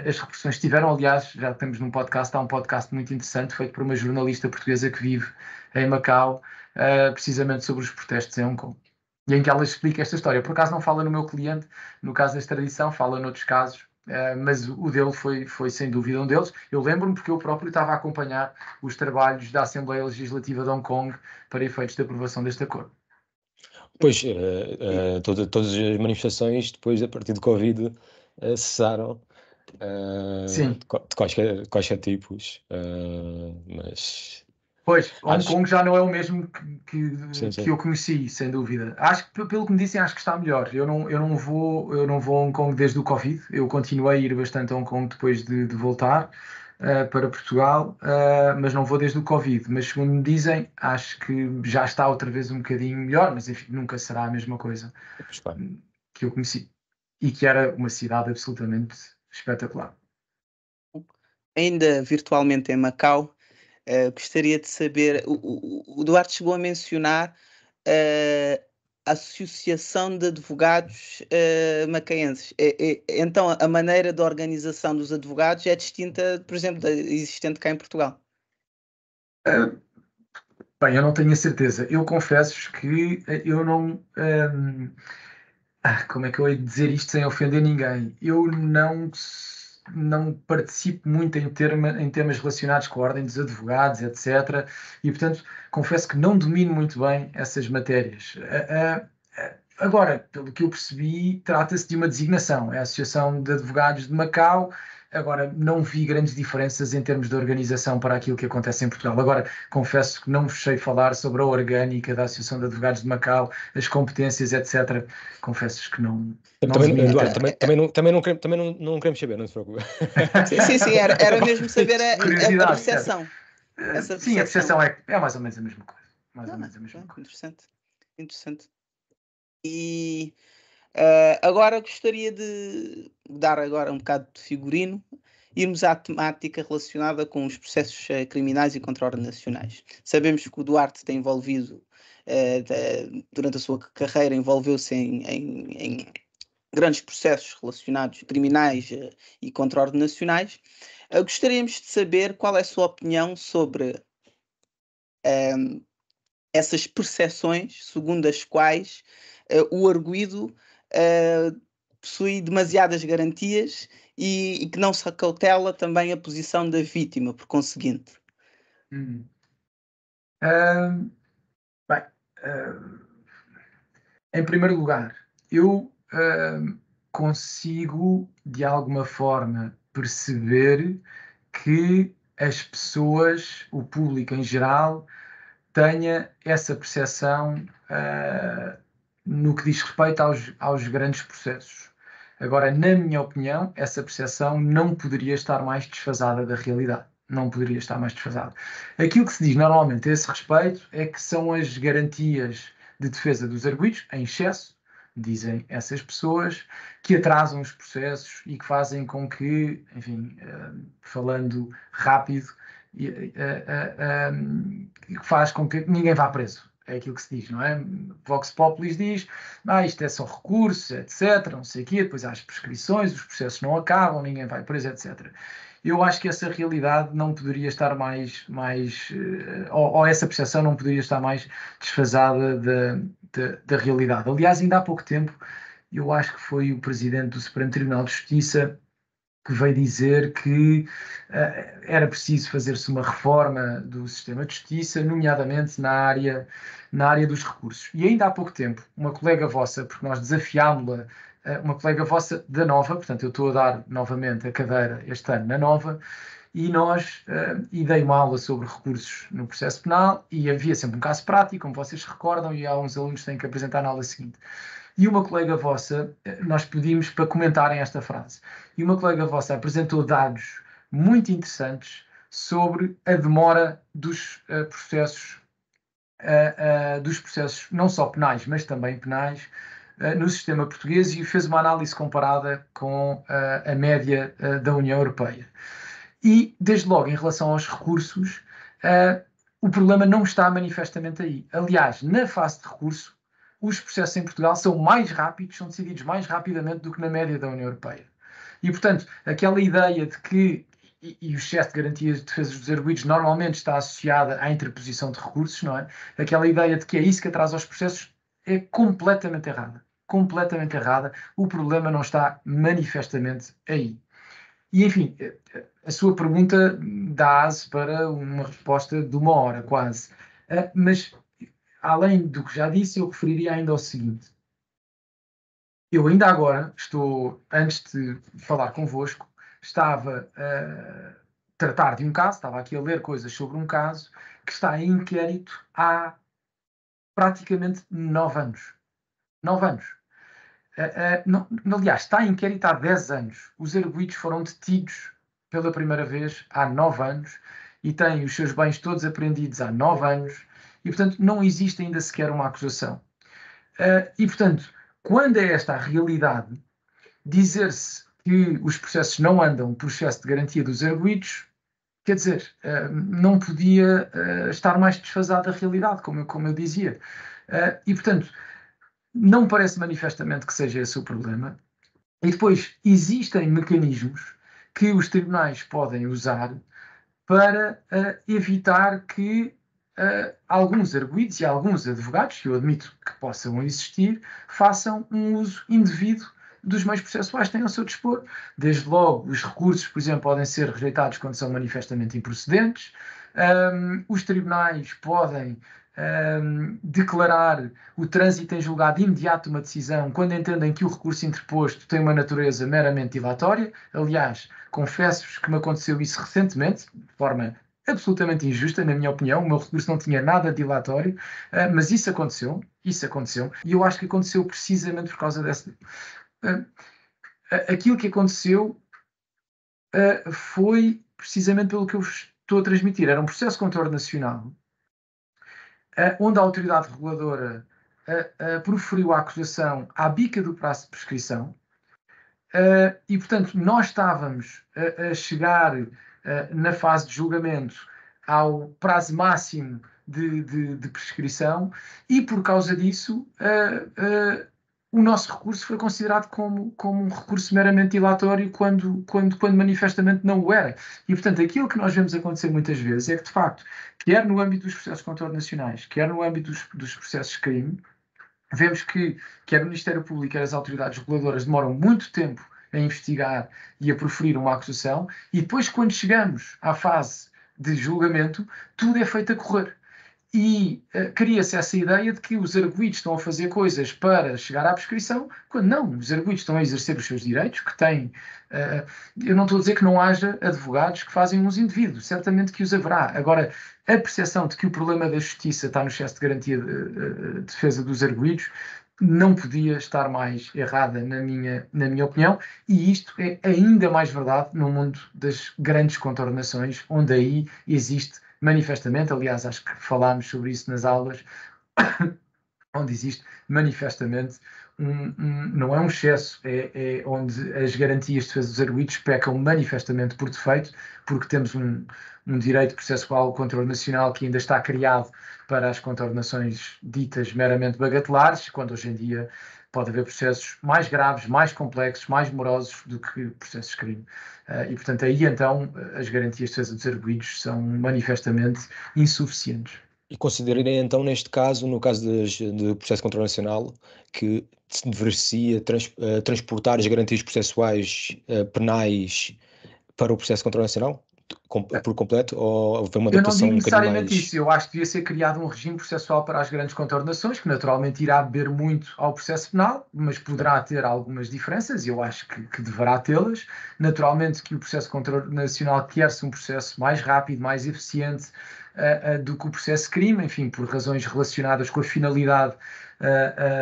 [SPEAKER 2] as repressões que tiveram. Aliás, já temos num podcast, há um podcast muito interessante feito por uma jornalista portuguesa que vive em Macau, precisamente sobre os protestos em Hong Kong. E em que ela explica esta história. Por acaso não fala no meu cliente, no caso da extradição, fala noutros casos, mas o dele foi sem dúvida um deles. Eu lembro-me porque eu próprio estava a acompanhar os trabalhos da Assembleia Legislativa de Hong Kong para efeitos de aprovação deste acordo.
[SPEAKER 3] Pois, todas as manifestações depois, a partir do Covid, cessaram,
[SPEAKER 2] Sim.
[SPEAKER 3] de quaisquer tipos, mas...
[SPEAKER 2] Pois, Hong Kong já não é o mesmo que eu conheci, sem dúvida. Acho que, pelo que me dizem, acho que está melhor. Eu não vou a Hong Kong desde o Covid. Eu continuei a ir bastante a Hong Kong depois de voltar para Portugal, mas não vou desde o Covid. Mas, segundo me dizem, acho que já está outra vez um bocadinho melhor, mas enfim, nunca será a mesma coisa que eu conheci. E que era uma cidade absolutamente espetacular.
[SPEAKER 1] Ainda virtualmente em Macau, gostaria de saber, o Duarte chegou a mencionar a Associação de Advogados Macaenses. Então, a maneira de organização dos advogados é distinta, por exemplo, da existente cá em Portugal?
[SPEAKER 2] Bem, eu não tenho a certeza. Eu confesso que eu não... como é que eu hei de dizer isto sem ofender ninguém? Eu não participo muito em temas relacionados com a ordem dos advogados, etc. E, portanto, confesso que não domino muito bem essas matérias. Agora, pelo que eu percebi, trata-se de uma designação. É a Associação de Advogados de Macau. Agora, não vi grandes diferenças em termos de organização para aquilo que acontece em Portugal. Agora, confesso que não vos sei falar sobre a orgânica da Associação de Advogados de Macau, as competências, etc. Confesso que não
[SPEAKER 3] Eduardo, também não queremos saber, não se preocupe.
[SPEAKER 1] Sim, era mesmo saber a percepção.
[SPEAKER 2] Sim, a percepção é mais ou menos a mesma coisa.
[SPEAKER 1] Interessante. E agora gostaria de dar agora um bocado de figurino, irmos à temática relacionada com os processos criminais e contraordenacionais. Sabemos que o Duarte tem envolvido, durante a sua carreira, envolveu-se em grandes processos relacionados criminais e contraordenacionais. Gostaríamos de saber qual é a sua opinião sobre essas percepções segundo as quais o arguido possui demasiadas garantias e que não se acautela também a posição da vítima, por conseguinte.
[SPEAKER 2] Bem, em primeiro lugar, eu consigo, de alguma forma, perceber que as pessoas, o público em geral, tenha essa percepção no que diz respeito aos grandes processos. Agora, na minha opinião, essa percepção não poderia estar mais desfasada da realidade. Não poderia estar mais desfasada. Aquilo que se diz normalmente a esse respeito é que são as garantias de defesa dos arguidos, em excesso, dizem essas pessoas, que atrasam os processos e que fazem com que, enfim, falando rápido, que faz com que ninguém vá preso. É aquilo que se diz, não é? Vox Populis diz, isto é só recursos, etc, não sei o quê, depois há as prescrições, os processos não acabam, ninguém vai preso, etc. Eu acho que essa realidade não poderia estar ou essa percepção não poderia estar mais desfasada da realidade. Aliás, ainda há pouco tempo, eu acho que foi o Presidente do Supremo Tribunal de Justiça que veio dizer que era preciso fazer-se uma reforma do sistema de justiça, nomeadamente na área dos recursos. E ainda há pouco tempo, uma colega vossa, porque nós desafiámos-la, uma colega vossa da Nova, portanto eu estou a dar novamente a cadeira este ano na Nova, e dei uma aula sobre recursos no processo penal, e havia sempre um caso prático, como vocês se recordam, e há uns alunos que têm que apresentar na aula seguinte. E uma colega vossa, nós pedimos para comentarem esta frase, e uma colega vossa apresentou dados muito interessantes sobre a demora dos processos não só penais, mas também penais, no sistema português, e fez uma análise comparada com a média da União Europeia. E, desde logo, em relação aos recursos, o problema não está manifestamente aí. Aliás, na fase de recurso, os processos em Portugal são mais rápidos, são decididos mais rapidamente do que na média da União Europeia. E, portanto, aquela ideia de que, e o excesso de garantias de defesa dos arguidos normalmente está associada à interposição de recursos, não é? Aquela ideia de que é isso que atrasa os processos é completamente errada. Completamente errada. O problema não está manifestamente aí. E, enfim, a sua pergunta dá ase para uma resposta de 1 hora, quase. Mas, além do que já disse, eu referiria ainda ao seguinte. Eu ainda agora antes de falar convosco, estava a tratar de um caso, estava aqui a ler coisas sobre um caso que está em inquérito há praticamente 9 anos. 9 anos. Aliás, está em inquérito há 10 anos. Os arguidos foram detidos pela primeira vez há 9 anos e têm os seus bens todos apreendidos há 9 anos e, portanto, não existe ainda sequer uma acusação. E, portanto, quando é esta a realidade, dizer-se que os processos não andam por excesso de garantia dos arguidos, quer dizer, não podia estar mais desfasado da realidade, como eu dizia. E, portanto, não me parece manifestamente que seja esse o problema. E depois, existem mecanismos que os tribunais podem usar para evitar que alguns arguidos e alguns advogados, que eu admito que possam existir, façam um uso indevido dos meios processuais que têm ao seu dispor. Desde logo, os recursos, por exemplo, podem ser rejeitados quando são manifestamente improcedentes. Os tribunais podem declarar o trânsito em julgado imediato de uma decisão quando entendem que o recurso interposto tem uma natureza meramente dilatória. Aliás, confesso-vos que me aconteceu isso recentemente, de forma absolutamente injusta, na minha opinião. O meu recurso não tinha nada de dilatório, mas isso aconteceu, e eu acho que aconteceu precisamente por causa dessa... aquilo que aconteceu foi precisamente pelo que eu estou a transmitir. Era um processo de controle nacional, onde a autoridade reguladora proferiu a acusação à bica do prazo de prescrição, e, portanto, nós estávamos a chegar na fase de julgamento ao prazo máximo de prescrição, e por causa disso o nosso recurso foi considerado como um recurso meramente dilatório quando manifestamente não o era. E, portanto, aquilo que nós vemos acontecer muitas vezes é que, de facto, quer no âmbito dos processos de controle nacionais, quer no âmbito dos processos de crime, vemos que quer o Ministério Público, quer as autoridades reguladoras demoram muito tempo a investigar e a proferir uma acusação, e depois, quando chegamos à fase de julgamento, tudo é feito a correr. E cria-se essa ideia de que os arguidos estão a fazer coisas para chegar à prescrição, quando não, os arguidos estão a exercer os seus direitos, que têm. Eu não estou a dizer que não haja advogados que fazem uns indivíduos, certamente que os haverá. Agora, a percepção de que o problema da justiça está no excesso de garantia de defesa dos arguidos não podia estar mais errada, na minha opinião, e isto é ainda mais verdade no mundo das grandes contornações, onde aí existe manifestamente, aliás, acho que falámos sobre isso nas aulas, onde existe manifestamente não é um excesso, é onde as garantias de defesa dos arguidos pecam manifestamente por defeito, porque temos um direito processual controle nacional que ainda está criado para as contornações ditas meramente bagatelares, quando hoje em dia pode haver processos mais graves, mais complexos, mais morosos do que processos de crime. E, portanto, aí então as garantias de defesa dos arguidos são manifestamente insuficientes.
[SPEAKER 3] E consideraria então, neste caso, no caso do processo controle nacional, que se deveria transportar as garantias processuais penais para o processo controle nacional por completo, ou haver uma adaptação
[SPEAKER 2] Eu não digo necessariamente
[SPEAKER 3] mais...
[SPEAKER 2] isso, eu acho que devia ser criado um regime processual para as grandes contornações, que naturalmente irá beber muito ao processo penal, mas poderá ter algumas diferenças, e eu acho que deverá tê-las. Naturalmente que o processo controle nacional quer-se um processo mais rápido, mais eficiente do que o processo crime, enfim, por razões relacionadas com a finalidade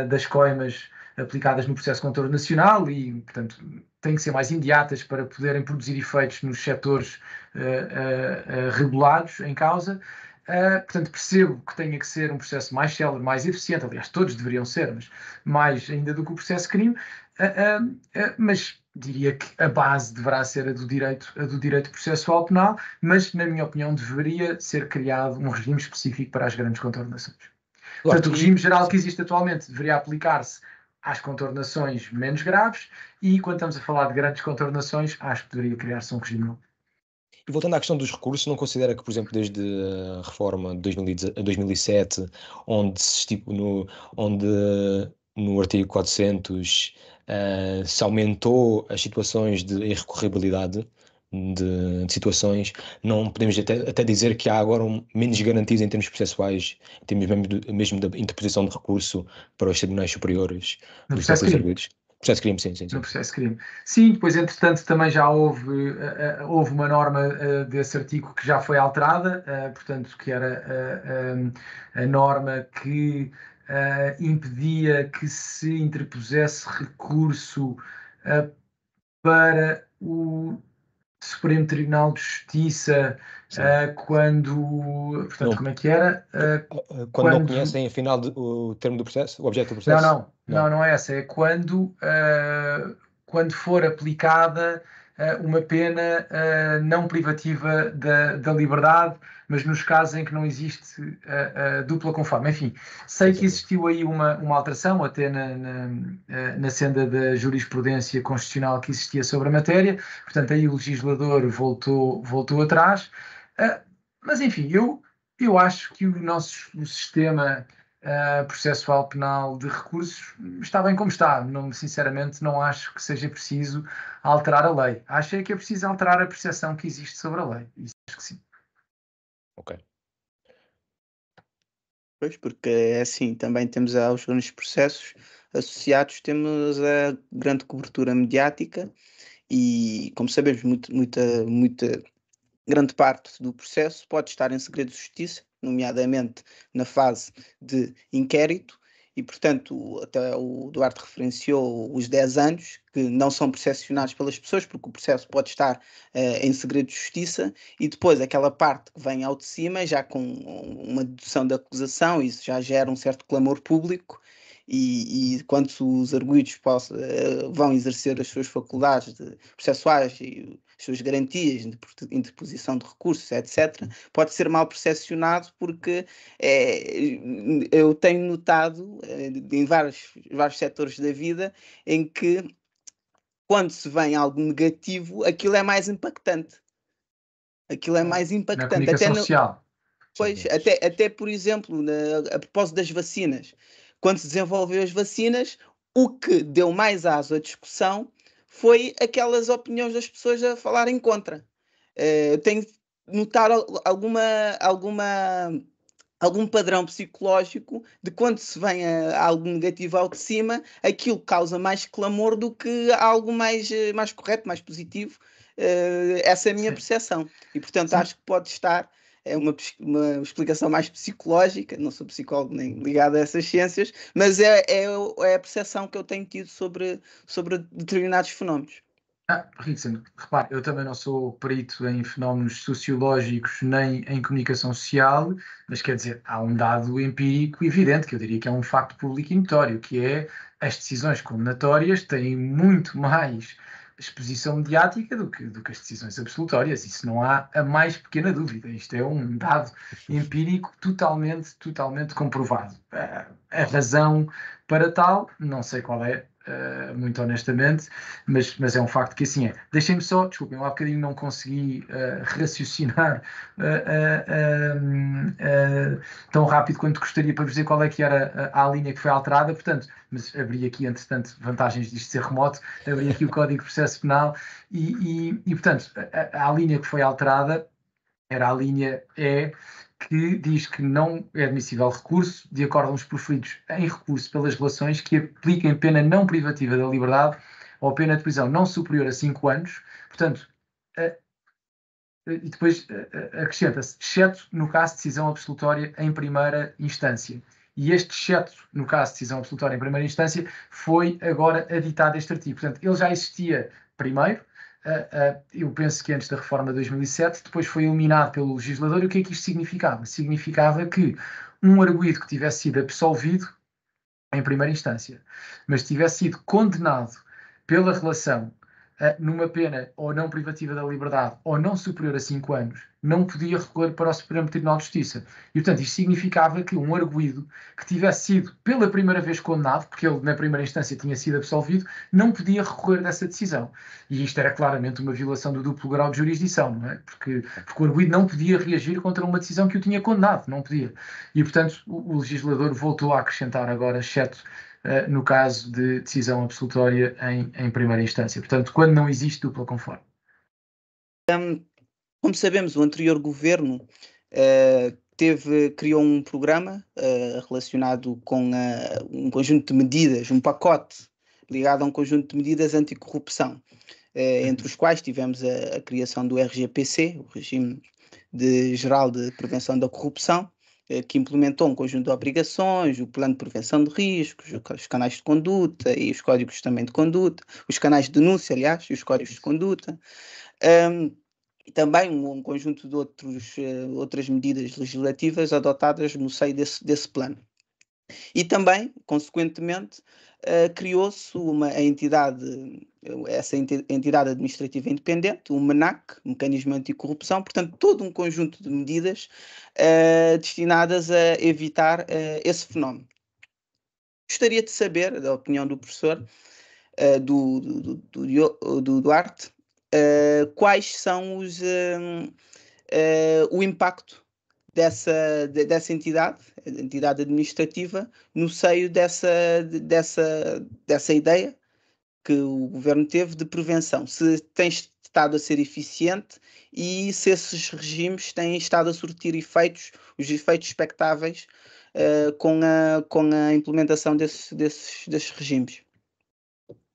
[SPEAKER 2] das coimas aplicadas no processo controle nacional e, portanto, têm que ser mais imediatas para poderem produzir efeitos nos setores regulados em causa. Portanto, percebo que tenha que ser um processo mais célere, mais eficiente, aliás, todos deveriam ser, mas mais ainda do que o processo crime, mas diria que a base deverá ser a do direito processual penal, mas, na minha opinião, deveria ser criado um regime específico para as grandes contornações. Portanto, o regime geral que existe atualmente deveria aplicar-se às contornações menos graves e, quando estamos a falar de grandes contornações, acho que deveria criar-se um regime novo.
[SPEAKER 3] E voltando à questão dos recursos, não considera que, por exemplo, desde a reforma de 2007, onde no artigo 400 se aumentou as situações de irrecorribilidade de situações, não podemos até dizer que há agora menos garantias em termos processuais, em termos mesmo da interposição de recurso para os tribunais superiores
[SPEAKER 2] No
[SPEAKER 3] dos
[SPEAKER 2] processo
[SPEAKER 3] próprios
[SPEAKER 2] crime.
[SPEAKER 3] arguidos? Processo crime, sim.
[SPEAKER 2] No processo crime. Sim, depois, entretanto, também já houve uma norma desse artigo que já foi alterada, portanto, que era a norma que impedia que se interpusesse recurso para o Supremo Tribunal de Justiça quando... Portanto,
[SPEAKER 3] Não,
[SPEAKER 2] como é que era?
[SPEAKER 3] quando não conhecem, afinal, o termo do processo, o objeto do processo?
[SPEAKER 2] Não é essa. É quando for aplicada uma pena não privativa da liberdade, mas nos casos em que não existe dupla conforme. Enfim, sei que existiu aí uma alteração, até na senda da jurisprudência constitucional que existia sobre a matéria, portanto, aí o legislador voltou atrás. Mas, enfim, eu acho que o sistema processual penal de recursos está bem como está. Sinceramente, não acho que seja preciso alterar a lei. Acho que é preciso alterar a percepção que existe sobre a lei. Isso acho que sim.
[SPEAKER 3] Ok.
[SPEAKER 1] Pois, porque é assim, também temos aos grandes processos associados, temos a grande cobertura mediática e, como sabemos, muita grande parte do processo pode estar em segredo de justiça, nomeadamente na fase de inquérito, e, portanto, até o Duarte referenciou os 10 anos que não são percepcionados pelas pessoas, porque o processo pode estar em segredo de justiça, e depois aquela parte que vem ao de cima, já com uma dedução da acusação, isso já gera um certo clamor público, e quando os arguidos vão exercer as suas faculdades processuais e as suas garantias de interposição de recursos, etc., pode ser mal percepcionado porque eu tenho notado em vários setores da vida em que quando se vê algo negativo, aquilo é mais impactante. Aquilo é mais impactante.
[SPEAKER 2] Na comunicação social.
[SPEAKER 1] Pois, até por exemplo, a propósito das vacinas. Quando se desenvolveu as vacinas, o que deu mais aso à discussão foi aquelas opiniões das pessoas a falarem contra. Eu tenho notado alguma algum padrão psicológico de quando se vem a algo negativo ao de cima, aquilo causa mais clamor do que algo mais correto, mais positivo. Essa é a minha percepção. E, portanto, acho que pode estar, é uma explicação mais psicológica, não sou psicólogo nem ligado a essas ciências, mas é a percepção que eu tenho tido sobre determinados fenómenos.
[SPEAKER 2] Rickson, repare, eu também não sou perito em fenómenos sociológicos nem em comunicação social, mas quer dizer, há um dado empírico evidente, que eu diria que é um facto público e notório, que é as decisões condenatórias têm muito mais exposição mediática do que as decisões absolutórias. Isso não há a mais pequena dúvida. Isto é um dado empírico totalmente comprovado. A razão para tal, não sei qual é, muito honestamente, mas é um facto que assim é. Deixem-me só, desculpem, eu há bocadinho não consegui raciocinar tão rápido quanto gostaria para vos dizer qual é que era a linha que foi alterada, portanto, mas abri aqui, entretanto, vantagens disto ser remoto, abri aqui o Código de Processo Penal e portanto, a linha que foi alterada era a linha E, que diz que não é admissível recurso de acordo com os proferidos em recurso pelas relações que apliquem pena não privativa da liberdade ou pena de prisão não superior a 5 anos. Portanto, e depois acrescenta-se, exceto no caso de decisão absolutória em primeira instância. E este exceto no caso de decisão absolutória em primeira instância foi agora aditado este artigo. Portanto, ele já existia primeiro, eu penso que antes da reforma de 2007, depois foi eliminado pelo legislador. E o que é que isto significava? Significava que um arguido que tivesse sido absolvido em primeira instância, mas tivesse sido condenado pela relação numa pena ou não privativa da liberdade ou não superior a 5 anos, não podia recorrer para o Supremo Tribunal de Justiça. E, portanto, isto significava que um arguido que tivesse sido pela primeira vez condenado, porque ele na primeira instância tinha sido absolvido, não podia recorrer dessa decisão. E isto era claramente uma violação do duplo grau de jurisdição, não é? Porque o arguido não podia reagir contra uma decisão que o tinha condenado, não podia. E, portanto, o legislador voltou a acrescentar agora, exceto no caso de decisão absolutória em primeira instância. Portanto, quando não existe dupla conforme.
[SPEAKER 1] Como sabemos, o anterior governo criou um programa relacionado com um conjunto de medidas, um pacote ligado a um conjunto de medidas anticorrupção, entre os quais tivemos a criação do RGPC, o Regime Geral de Prevenção da Corrupção, que implementou um conjunto de obrigações, o plano de prevenção de riscos, os canais de conduta e os códigos também de conduta, os canais de denúncia, aliás, e os códigos de conduta. E também um conjunto de outras medidas legislativas adotadas no seio desse plano. E também, consequentemente, criou-se essa entidade administrativa independente, o MENAC, Mecanismo Anticorrupção, portanto, todo um conjunto de medidas destinadas a evitar esse fenómeno. Gostaria de saber, da opinião do professor, do Duarte, quais são o impacto dessa entidade administrativa, no seio dessa ideia que o governo teve de prevenção, se tem estado a ser eficiente e se esses regimes têm estado a surtir os efeitos expectáveis com a implementação desses regimes.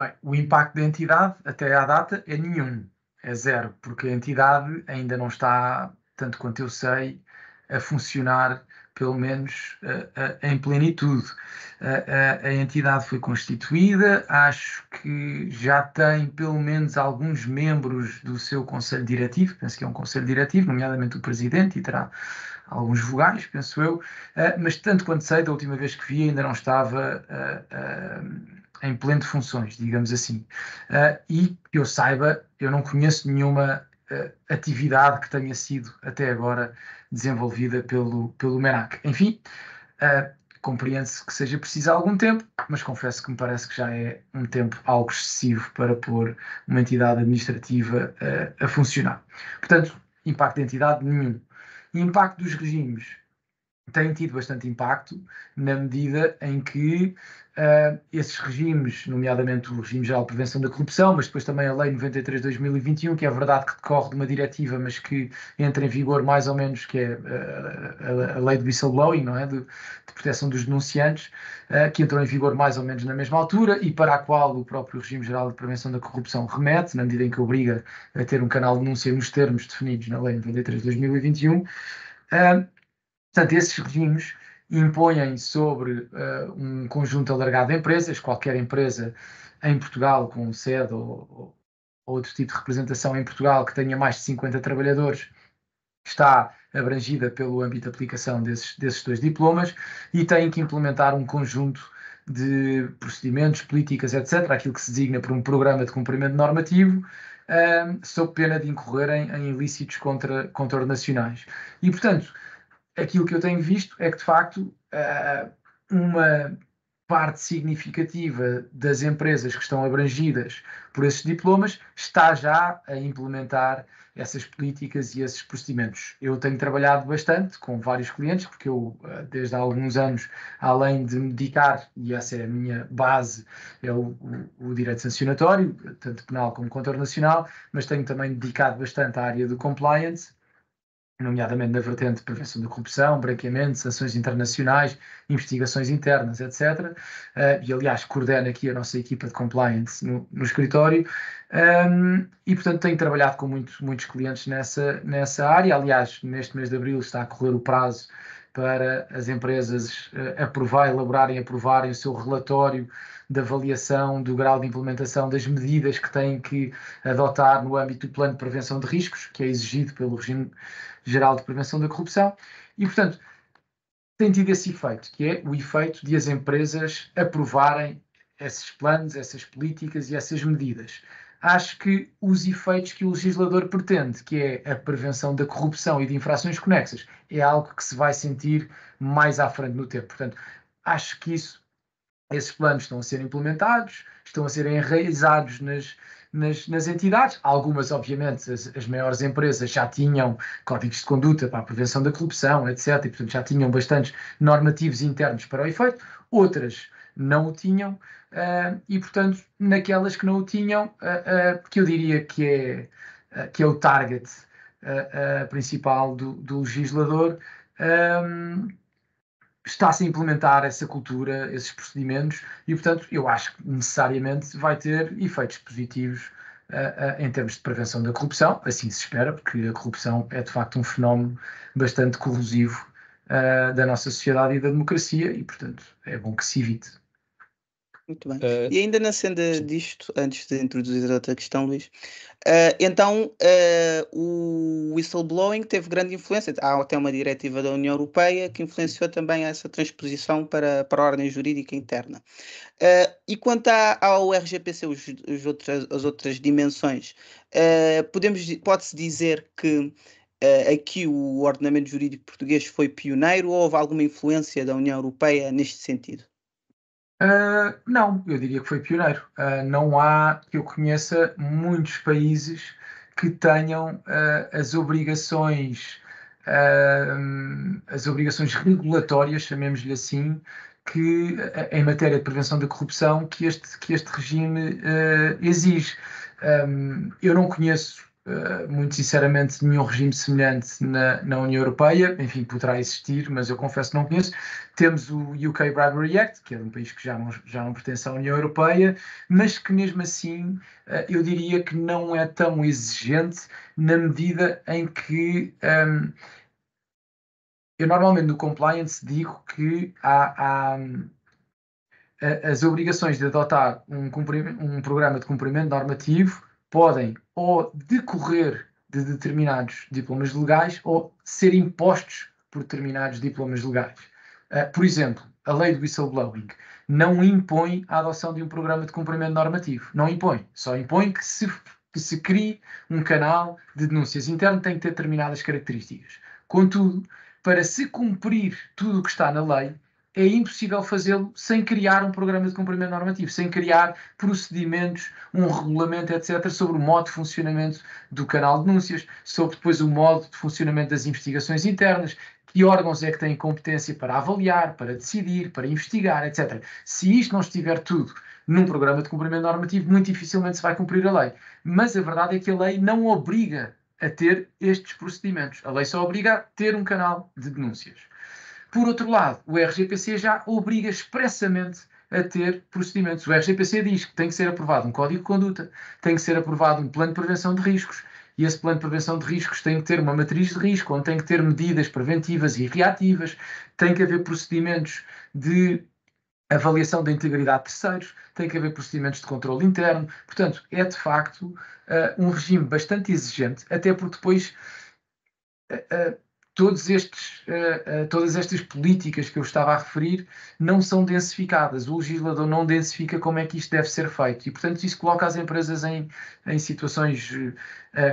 [SPEAKER 2] Bem, o impacto da entidade até à data é nenhum, é zero, porque a entidade ainda não está, tanto quanto eu sei, a funcionar, pelo menos em plenitude. A entidade foi constituída, acho que já tem pelo menos alguns membros do seu conselho diretivo, penso que é um conselho diretivo, nomeadamente o presidente, e terá alguns vogais, penso eu, mas tanto quanto sei, da última vez que vi, ainda não estava em pleno de funções, digamos assim. E eu saiba, eu não conheço nenhuma atividade que tenha sido até agora desenvolvida pelo MENAC. Enfim, compreende-se que seja preciso algum tempo, mas confesso que me parece que já é um tempo algo excessivo para pôr uma entidade administrativa a funcionar. Portanto, impacto da entidade nenhum. Impacto dos regimes tem tido bastante impacto na medida em que esses regimes, nomeadamente o Regime Geral de Prevenção da Corrupção, mas depois também a Lei 93 de 2021, que é verdade que decorre de uma diretiva, mas que entra em vigor mais ou menos, que é a Lei de Whistleblowing, não é? De proteção dos denunciantes, que entrou em vigor mais ou menos na mesma altura e para a qual o próprio Regime Geral de Prevenção da Corrupção remete, na medida em que obriga a ter um canal de denúncia nos termos definidos na Lei 93 de 2021. Portanto, esses regimes impõem sobre um conjunto alargado de empresas, qualquer empresa em Portugal com sede ou outro tipo de representação em Portugal que tenha mais de 50 trabalhadores está abrangida pelo âmbito de aplicação desses dois diplomas e tem que implementar um conjunto de procedimentos, políticas, etc., aquilo que se designa por um programa de cumprimento normativo, sob pena de incorrerem em ilícitos contra-nacionais. E, portanto, aquilo que eu tenho visto é que, de facto, uma parte significativa das empresas que estão abrangidas por esses diplomas está já a implementar essas políticas e esses procedimentos. Eu tenho trabalhado bastante com vários clientes, porque eu, desde há alguns anos, além de me dedicar, e essa é a minha base, é o direito sancionatório, tanto penal como contra-nacional, mas tenho também dedicado bastante à área do compliance, nomeadamente na vertente de prevenção da corrupção, branqueamento, sanções internacionais, investigações internas, etc. E, aliás, coordeno aqui a nossa equipa de compliance no escritório. E, portanto, tenho trabalhado com muitos clientes nessa área. Aliás, neste mês de abril está a correr o prazo para as empresas elaborarem, aprovarem o seu relatório de avaliação do grau de implementação das medidas que têm que adotar no âmbito do plano de prevenção de riscos, que é exigido pelo regime Geral de Prevenção da Corrupção, e, portanto, tem tido esse efeito, que é o efeito de as empresas aprovarem esses planos, essas políticas e essas medidas. Acho que os efeitos que o legislador pretende, que é a prevenção da corrupção e de infrações conexas, é algo que se vai sentir mais à frente no tempo. Portanto, acho que esses planos estão a ser implementados, estão a ser enraizados nas entidades. Algumas, obviamente, as maiores empresas já tinham códigos de conduta para a prevenção da corrupção, etc. E, portanto, já tinham bastantes normativos internos para o efeito. Outras não o tinham. E, portanto, naquelas que não o tinham, que eu diria que é o target principal do legislador, está-se a implementar essa cultura, esses procedimentos, e, portanto, eu acho que necessariamente vai ter efeitos positivos em termos de prevenção da corrupção. Assim se espera, porque a corrupção é, de facto, um fenómeno bastante corrosivo da nossa sociedade e da democracia, e, portanto, é bom que se evite.
[SPEAKER 1] Muito bem. E ainda na senda disto, antes de introduzir outra questão, Luís, então o whistleblowing teve grande influência. Há até uma diretiva da União Europeia que influenciou também essa transposição para a ordem jurídica interna. E quanto ao RGPC, as outras dimensões, pode-se dizer que aqui o ordenamento jurídico português foi pioneiro ou houve alguma influência da União Europeia neste sentido?
[SPEAKER 2] Não, eu diria que foi pioneiro. Não há, que eu conheça, muitos países que tenham as obrigações regulatórias, chamemos-lhe assim, que em matéria de prevenção da corrupção que este regime exige. Eu não conheço muito sinceramente nenhum regime semelhante na União Europeia. Enfim, poderá existir, mas eu confesso que não conheço. Temos o UK Bribery Act, que é de um país que já não pertence à União Europeia, mas que mesmo assim eu diria que não é tão exigente na medida em que eu normalmente no compliance digo que as obrigações de adotar um programa de cumprimento normativo podem ou decorrer de determinados diplomas legais ou ser impostos por determinados diplomas legais. Por exemplo, a lei do whistleblowing não impõe a adoção de um programa de cumprimento normativo. Não impõe. Só impõe que se crie um canal de denúncias interno, tem que ter determinadas características. Contudo, para se cumprir tudo o que está na lei, é impossível fazê-lo sem criar um programa de cumprimento normativo, sem criar procedimentos, um regulamento, etc., sobre o modo de funcionamento do canal de denúncias, sobre depois o modo de funcionamento das investigações internas, e órgãos é que têm competência para avaliar, para decidir, para investigar, etc. Se isto não estiver tudo num programa de cumprimento normativo, muito dificilmente se vai cumprir a lei. Mas a verdade é que a lei não obriga a ter estes procedimentos. A lei só obriga a ter um canal de denúncias. Por outro lado, o RGPC já obriga expressamente a ter procedimentos. O RGPC diz que tem que ser aprovado um código de conduta, tem que ser aprovado um plano de prevenção de riscos, e esse plano de prevenção de riscos tem que ter uma matriz de risco, onde tem que ter medidas preventivas e reativas, tem que haver procedimentos de avaliação da integridade de terceiros, tem que haver procedimentos de controle interno. Portanto, é de facto um regime bastante exigente, até porque depois todas estas políticas que eu estava a referir não são densificadas. O legislador não densifica como é que isto deve ser feito. E, portanto, isso coloca as empresas em situações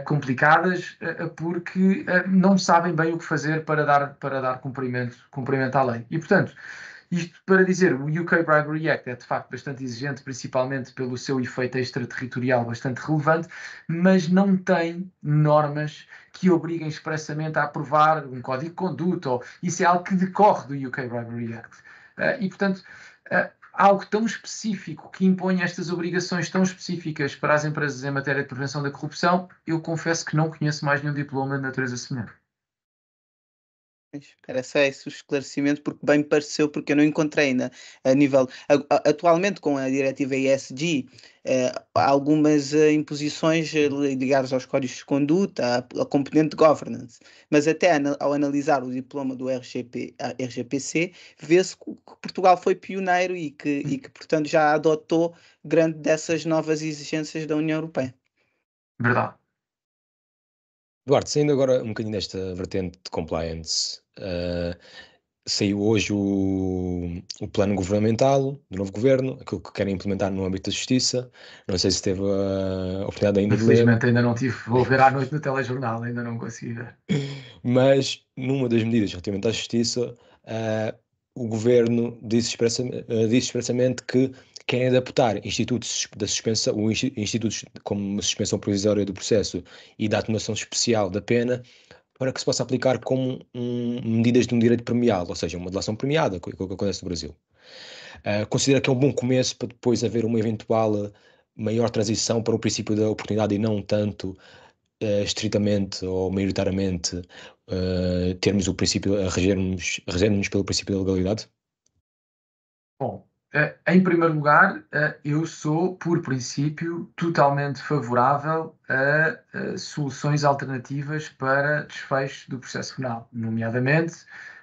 [SPEAKER 2] complicadas porque não sabem bem o que fazer para dar cumprimento à lei. E, portanto, isto para dizer, o UK Bribery Act é de facto bastante exigente, principalmente pelo seu efeito extraterritorial bastante relevante, mas não tem normas que obriguem expressamente a aprovar um código de conduta, ou isso é algo que decorre do UK Bribery Act. E, portanto, algo tão específico que impõe estas obrigações tão específicas para as empresas em matéria de prevenção da corrupção, eu confesso que não conheço mais nenhum diploma de natureza semelhante.
[SPEAKER 1] Era só esse o esclarecimento, porque bem me pareceu, porque eu não encontrei ainda a nível. Atualmente, com a diretiva ESG, há algumas imposições ligadas aos códigos de conduta, a componente de governance, mas até ao analisar o diploma do RGPC, vê-se que Portugal foi pioneiro e que, portanto, já adotou grande dessas novas exigências da União Europeia.
[SPEAKER 2] Verdade.
[SPEAKER 3] Duarte, saindo agora um bocadinho desta vertente de compliance, saiu hoje o plano governamental do novo governo, aquilo que querem implementar no âmbito da justiça. Não sei se teve a oportunidade ainda de ler.
[SPEAKER 2] Infelizmente ainda não tive, vou ver à noite no telejornal, ainda não consegui ver.
[SPEAKER 3] Mas numa das medidas relativamente à justiça, o governo disse expressamente que querem adaptar institutos da suspensão, institutos como suspensão provisória do processo e da atenuação especial da pena, para que se possa aplicar como medidas de um direito premiado, ou seja, uma delação premiada, que acontece no Brasil. Considera que é um bom começo para depois haver uma eventual maior transição para o princípio da oportunidade e não tanto estritamente ou maioritariamente termos o princípio a reger-nos pelo princípio da legalidade?
[SPEAKER 2] Bom, em primeiro lugar, eu sou, por princípio, totalmente favorável a soluções alternativas para desfecho do processo penal, nomeadamente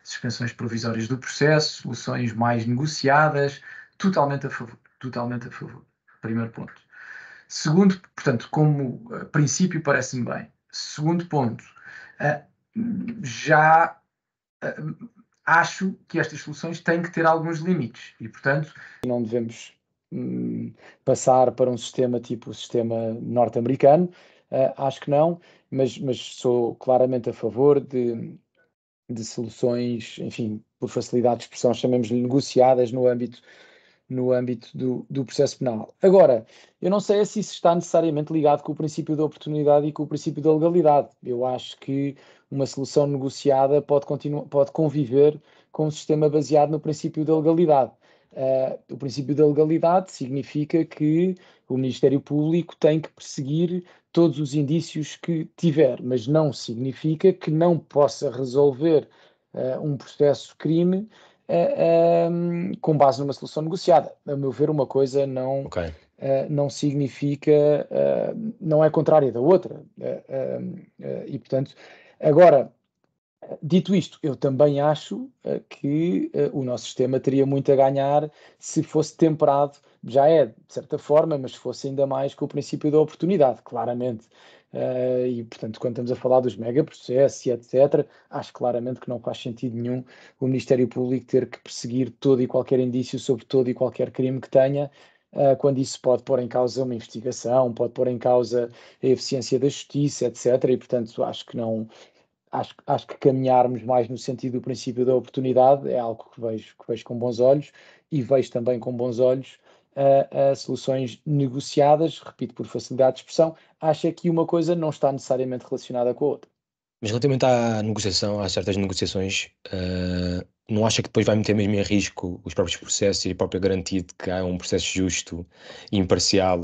[SPEAKER 2] suspensões provisórias do processo, soluções mais negociadas, totalmente a favor, totalmente a favor. Primeiro ponto. Segundo, portanto, como princípio parece-me bem. Segundo ponto, já acho que estas soluções têm que ter alguns limites e, portanto, não devemos passar para um sistema tipo o sistema norte-americano. Acho que não, mas sou claramente a favor de soluções, enfim, por facilidade de expressão, chamemos-lhe negociadas no âmbito do processo penal. Agora, eu não sei se isso está necessariamente ligado com o princípio da oportunidade e com o princípio da legalidade. Eu acho que uma solução negociada pode conviver com um sistema baseado no princípio da legalidade. O princípio da legalidade significa que o Ministério Público tem que perseguir todos os indícios que tiver, mas não significa que não possa resolver um processo crime com base numa solução negociada. A meu ver, uma coisa não significa, não é contrária da outra. E, portanto, agora, dito isto, eu também acho que o nosso sistema teria muito a ganhar se fosse temperado, já é, de certa forma, mas se fosse ainda mais com o princípio da oportunidade, claramente. E, portanto, quando estamos a falar dos megaprocessos e etc., acho claramente que não faz sentido nenhum o Ministério Público ter que perseguir todo e qualquer indício sobre todo e qualquer crime que tenha, quando isso pode pôr em causa uma investigação, pode pôr em causa a eficiência da justiça, etc. E, portanto, acho que não... Acho que caminharmos mais no sentido do princípio da oportunidade é algo que vejo com bons olhos, e vejo também com bons olhos soluções negociadas, repito, por facilidade de expressão. Acho que uma coisa não está necessariamente relacionada com a outra.
[SPEAKER 3] Mas relativamente à negociação, há certas negociações, não acha que depois vai meter mesmo em risco os próprios processos e a própria garantia de que há um processo justo e imparcial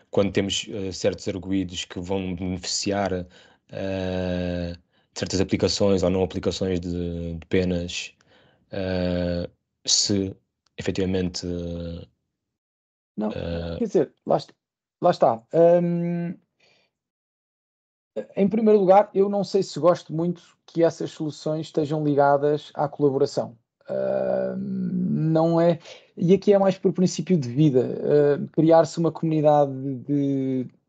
[SPEAKER 3] quando temos certos arguidos que vão beneficiar de certas aplicações ou não aplicações de penas, se efetivamente.
[SPEAKER 4] Não, quer dizer, lá está. Em primeiro lugar, eu não sei se gosto muito que essas soluções estejam ligadas à colaboração. Não é. E aqui é mais por princípio de vida. Criar-se uma comunidade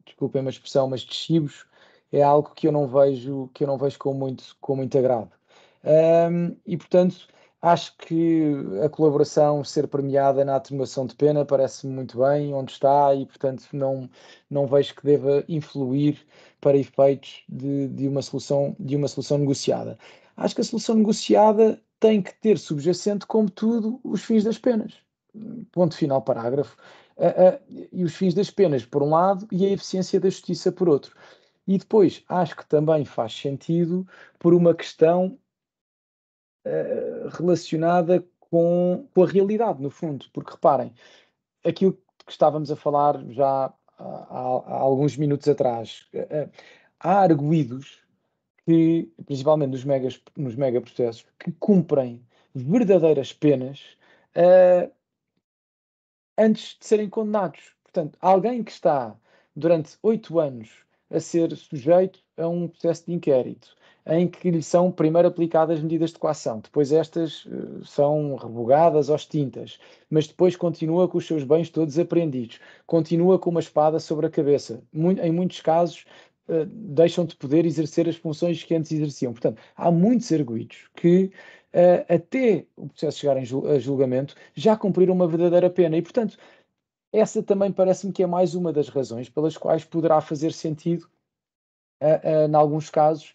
[SPEAKER 4] desculpem a expressão, mas de chibos é algo que eu não vejo com muito agrado. E portanto, acho que a colaboração ser premiada na atenuação de pena parece-me muito bem onde está e portanto não vejo que deva influir para efeitos de uma solução negociada. Acho que a solução negociada tem que ter subjacente, como tudo, os fins das penas. Ponto final, parágrafo. E os fins das penas, por um lado, e a eficiência da justiça, por outro. E depois, acho que também faz sentido por uma questão relacionada com a realidade, no fundo. Porque, reparem, aquilo que estávamos a falar já há alguns minutos atrás, há arguidos que, principalmente nos megaprocessos, que cumprem verdadeiras penas antes de serem condenados. Portanto, alguém que está durante 8 anos a ser sujeito a um processo de inquérito, em que lhe são primeiro aplicadas medidas de coação, depois estas são revogadas ou extintas, mas depois continua com os seus bens todos apreendidos, continua com uma espada sobre a cabeça. Em muitos casos, deixam de poder exercer as funções que antes exerciam. Portanto, há muitos arguidos que até o processo chegar a julgamento, já cumpriram uma verdadeira pena. E, portanto, essa também parece-me que é mais uma das razões pelas quais poderá fazer sentido, em alguns casos,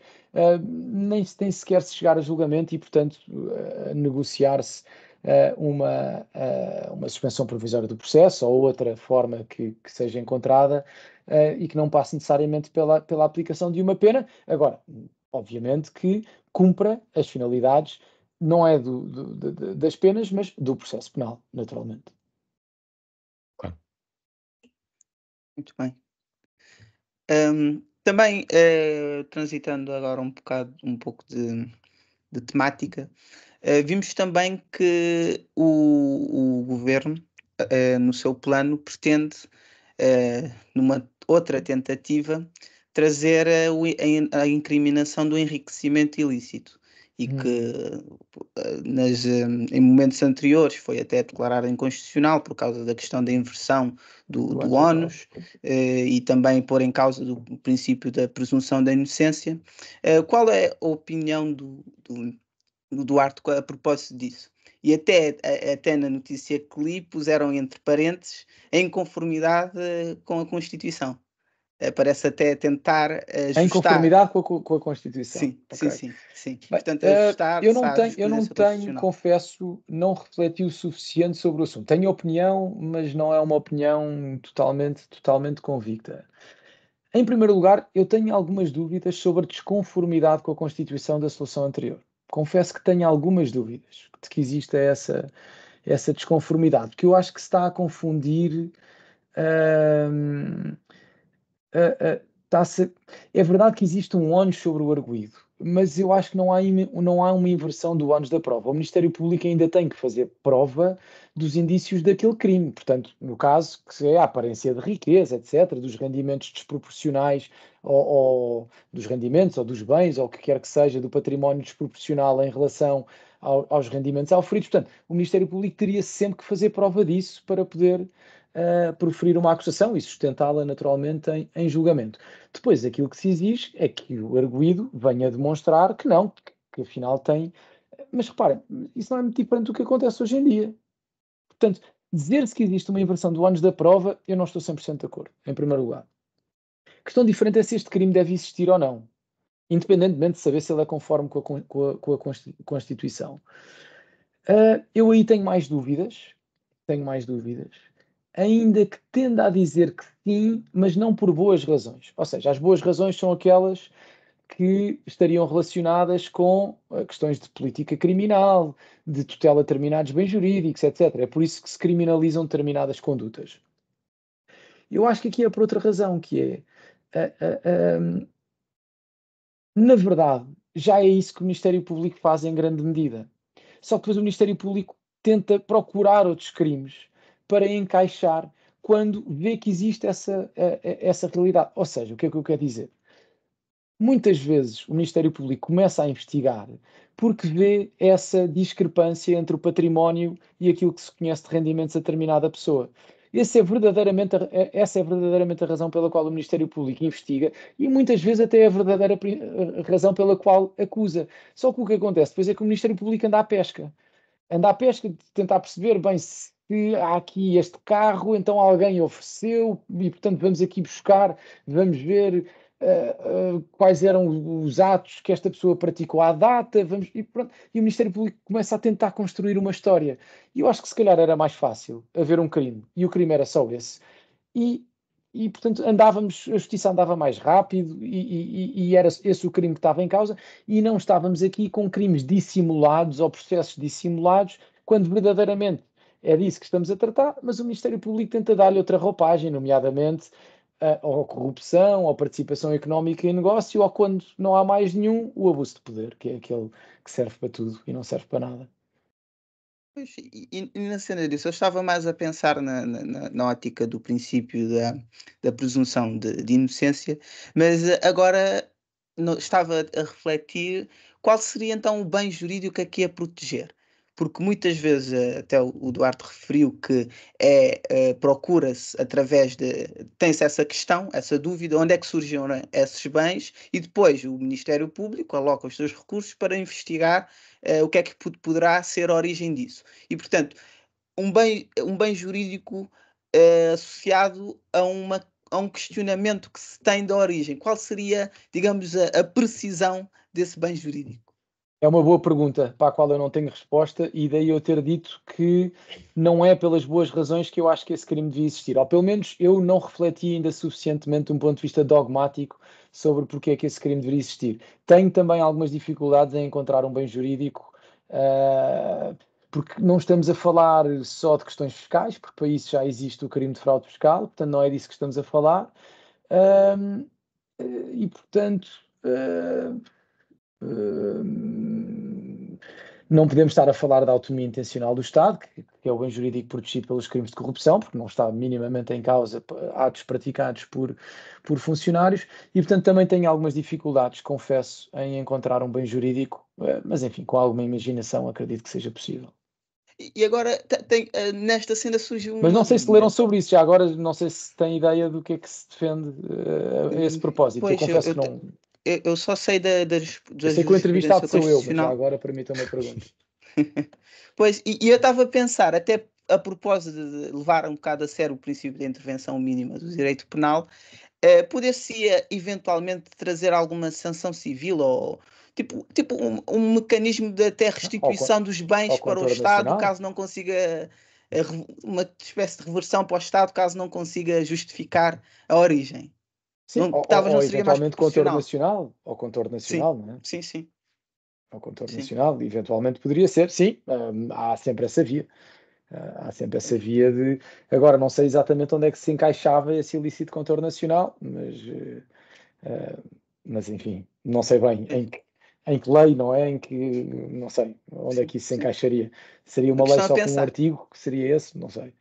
[SPEAKER 4] nem sequer se chegar a julgamento e, portanto, negociar-se uma suspensão provisória do processo ou outra forma que seja encontrada e que não passe necessariamente pela aplicação de uma pena. Agora, obviamente que cumpra as finalidades não é das penas, mas do processo penal, naturalmente.
[SPEAKER 3] Claro.
[SPEAKER 1] Muito bem. Também, transitando agora um pouco de temática, vimos também que o governo, no seu plano, pretende, numa outra tentativa, trazer a incriminação do enriquecimento ilícito. E que em momentos anteriores foi até declarado inconstitucional por causa da questão da inversão do ónus e também pôr em causa o princípio da presunção da inocência. Qual é a opinião do Duarte a propósito disso? E até na notícia que li puseram entre parênteses em conformidade com a Constituição. Parece até tentar ajustar.
[SPEAKER 4] Em conformidade com a Constituição.
[SPEAKER 1] Sim,
[SPEAKER 4] okay.
[SPEAKER 1] sim.
[SPEAKER 4] Bem,
[SPEAKER 1] portanto, ajustar
[SPEAKER 4] eu não tenho, confesso, não refleti o suficiente sobre o assunto. Tenho opinião, mas não é uma opinião totalmente convicta. Em primeiro lugar, eu tenho algumas dúvidas sobre a desconformidade com a Constituição da solução anterior. Confesso que tenho algumas dúvidas de que exista essa desconformidade, porque eu acho que se está a confundir. É verdade que existe um ónus sobre o arguido, mas eu acho que não há uma inversão do ónus da prova. O Ministério Público ainda tem que fazer prova dos indícios daquele crime. Portanto, no caso, que é a aparência de riqueza, etc., dos rendimentos desproporcionais, ou dos rendimentos, ou dos bens, ou o que quer que seja, do património desproporcional em relação aos rendimentos auferidos. Portanto, o Ministério Público teria sempre que fazer prova disso para poder proferir uma acusação e sustentá-la naturalmente em julgamento. Depois, aquilo que se exige é que o arguido venha demonstrar que não, que afinal tem. Mas reparem, isso não é muito diferente do que acontece hoje em dia. Portanto, dizer-se que existe uma inversão do ónus da prova, eu não estou 100% de acordo, em primeiro lugar. A questão diferente é se este crime deve existir ou não, independentemente de saber se ele é conforme com a Constituição. Eu aí tenho mais dúvidas, ainda que tenda a dizer que sim, mas não por boas razões. Ou seja, as boas razões são aquelas que estariam relacionadas com questões de política criminal, de tutela de determinados bens jurídicos, etc. É por isso que se criminalizam determinadas condutas. Eu acho que aqui é por outra razão, que é, na verdade, já é isso que o Ministério Público faz em grande medida. Só que depois o Ministério Público tenta procurar outros crimes para encaixar quando vê que existe essa realidade. Ou seja, o que é que eu quero dizer? Muitas vezes o Ministério Público começa a investigar porque vê essa discrepância entre o património e aquilo que se conhece de rendimentos a determinada pessoa. Essa é verdadeiramente a razão pela qual o Ministério Público investiga e muitas vezes até é a verdadeira razão pela qual acusa. Só que o que acontece depois é que o Ministério Público anda à pesca. Anda à pesca de tentar perceber bem se há aqui este carro, então alguém ofereceu e, portanto, vamos aqui buscar, vamos ver quais eram os atos que esta pessoa praticou à data, e, pronto, e o Ministério Público começa a tentar construir uma história. E eu acho que se calhar era mais fácil haver um crime, e o crime era só esse. E portanto, a justiça andava mais rápido e era esse o crime que estava em causa e não estávamos aqui com crimes dissimulados ou processos dissimulados, quando verdadeiramente é disso que estamos a tratar, mas o Ministério Público tenta dar-lhe outra roupagem, nomeadamente ou corrupção, ou participação económica em negócio, ou quando não há mais nenhum, o abuso de poder, que é aquele que serve para tudo e não serve para nada.
[SPEAKER 1] Pois, e na cena disso, eu estava mais a pensar na ótica do princípio da presunção de inocência, mas agora estava a refletir qual seria então o bem jurídico aqui a proteger. Porque muitas vezes, até o Duarte referiu que procura-se através tem-se essa questão, essa dúvida, onde é que surgiram, né, esses bens, e depois o Ministério Público coloca os seus recursos para investigar o que é que poderá ser a origem disso. E, portanto, um bem jurídico associado a um questionamento que se tem da origem. Qual seria, digamos, a precisão desse bem jurídico?
[SPEAKER 4] É uma boa pergunta para a qual eu não tenho resposta e daí eu ter dito que não é pelas boas razões que eu acho que esse crime devia existir. Ou pelo menos eu não refleti ainda suficientemente de um ponto de vista dogmático sobre porque é que esse crime deveria existir. Tenho também algumas dificuldades em encontrar um bem jurídico, porque não estamos a falar só de questões fiscais, porque para isso já existe o crime de fraude fiscal, portanto não é disso que estamos a falar. E portanto... não podemos estar a falar da autonomia intencional do Estado, que é o bem jurídico protegido pelos crimes de corrupção, porque não está minimamente em causa atos praticados por funcionários, e portanto também tenho algumas dificuldades, confesso, em encontrar um bem jurídico, mas enfim, com alguma imaginação acredito que seja possível.
[SPEAKER 1] E agora, nesta cena surgiu uma
[SPEAKER 4] Mas não sei se
[SPEAKER 1] dúvida.
[SPEAKER 4] leram sobre isso, já agora não sei se têm ideia do que é que se defende a esse propósito.
[SPEAKER 1] Pois,
[SPEAKER 4] eu confesso que não...
[SPEAKER 1] Eu só sei das
[SPEAKER 4] Eu sei que o entrevistado sou eu, mas já
[SPEAKER 1] constitucional.
[SPEAKER 4] agora permitam-me a pergunta.
[SPEAKER 1] Pois, e eu estava a pensar, até a propósito de levar um bocado a sério o princípio da intervenção mínima do direito penal, poder-se eventualmente trazer alguma sanção civil ou tipo um mecanismo de até restituição dos bens
[SPEAKER 4] ao
[SPEAKER 1] para o
[SPEAKER 4] contorno
[SPEAKER 1] Estado,
[SPEAKER 4] nacional.
[SPEAKER 1] caso não consiga uma espécie de reversão para o Estado, caso não consiga justificar a origem.
[SPEAKER 4] Sim,
[SPEAKER 1] Talvez não
[SPEAKER 4] ou
[SPEAKER 1] seria mais
[SPEAKER 4] eventualmente contorno
[SPEAKER 1] proporcional.
[SPEAKER 4] nacional, ou contorno
[SPEAKER 1] Sim,
[SPEAKER 4] nacional, não é?
[SPEAKER 1] sim.
[SPEAKER 4] Ao contorno
[SPEAKER 1] Sim.
[SPEAKER 4] nacional, eventualmente poderia ser, sim, há sempre essa via. Há sempre essa via de. Agora, não sei exatamente onde é que se encaixava esse ilícito contorno nacional, mas enfim, não sei bem em que lei, não é? Não sei onde é que isso se encaixaria. Seria uma lei só com um artigo, que seria esse? Não sei.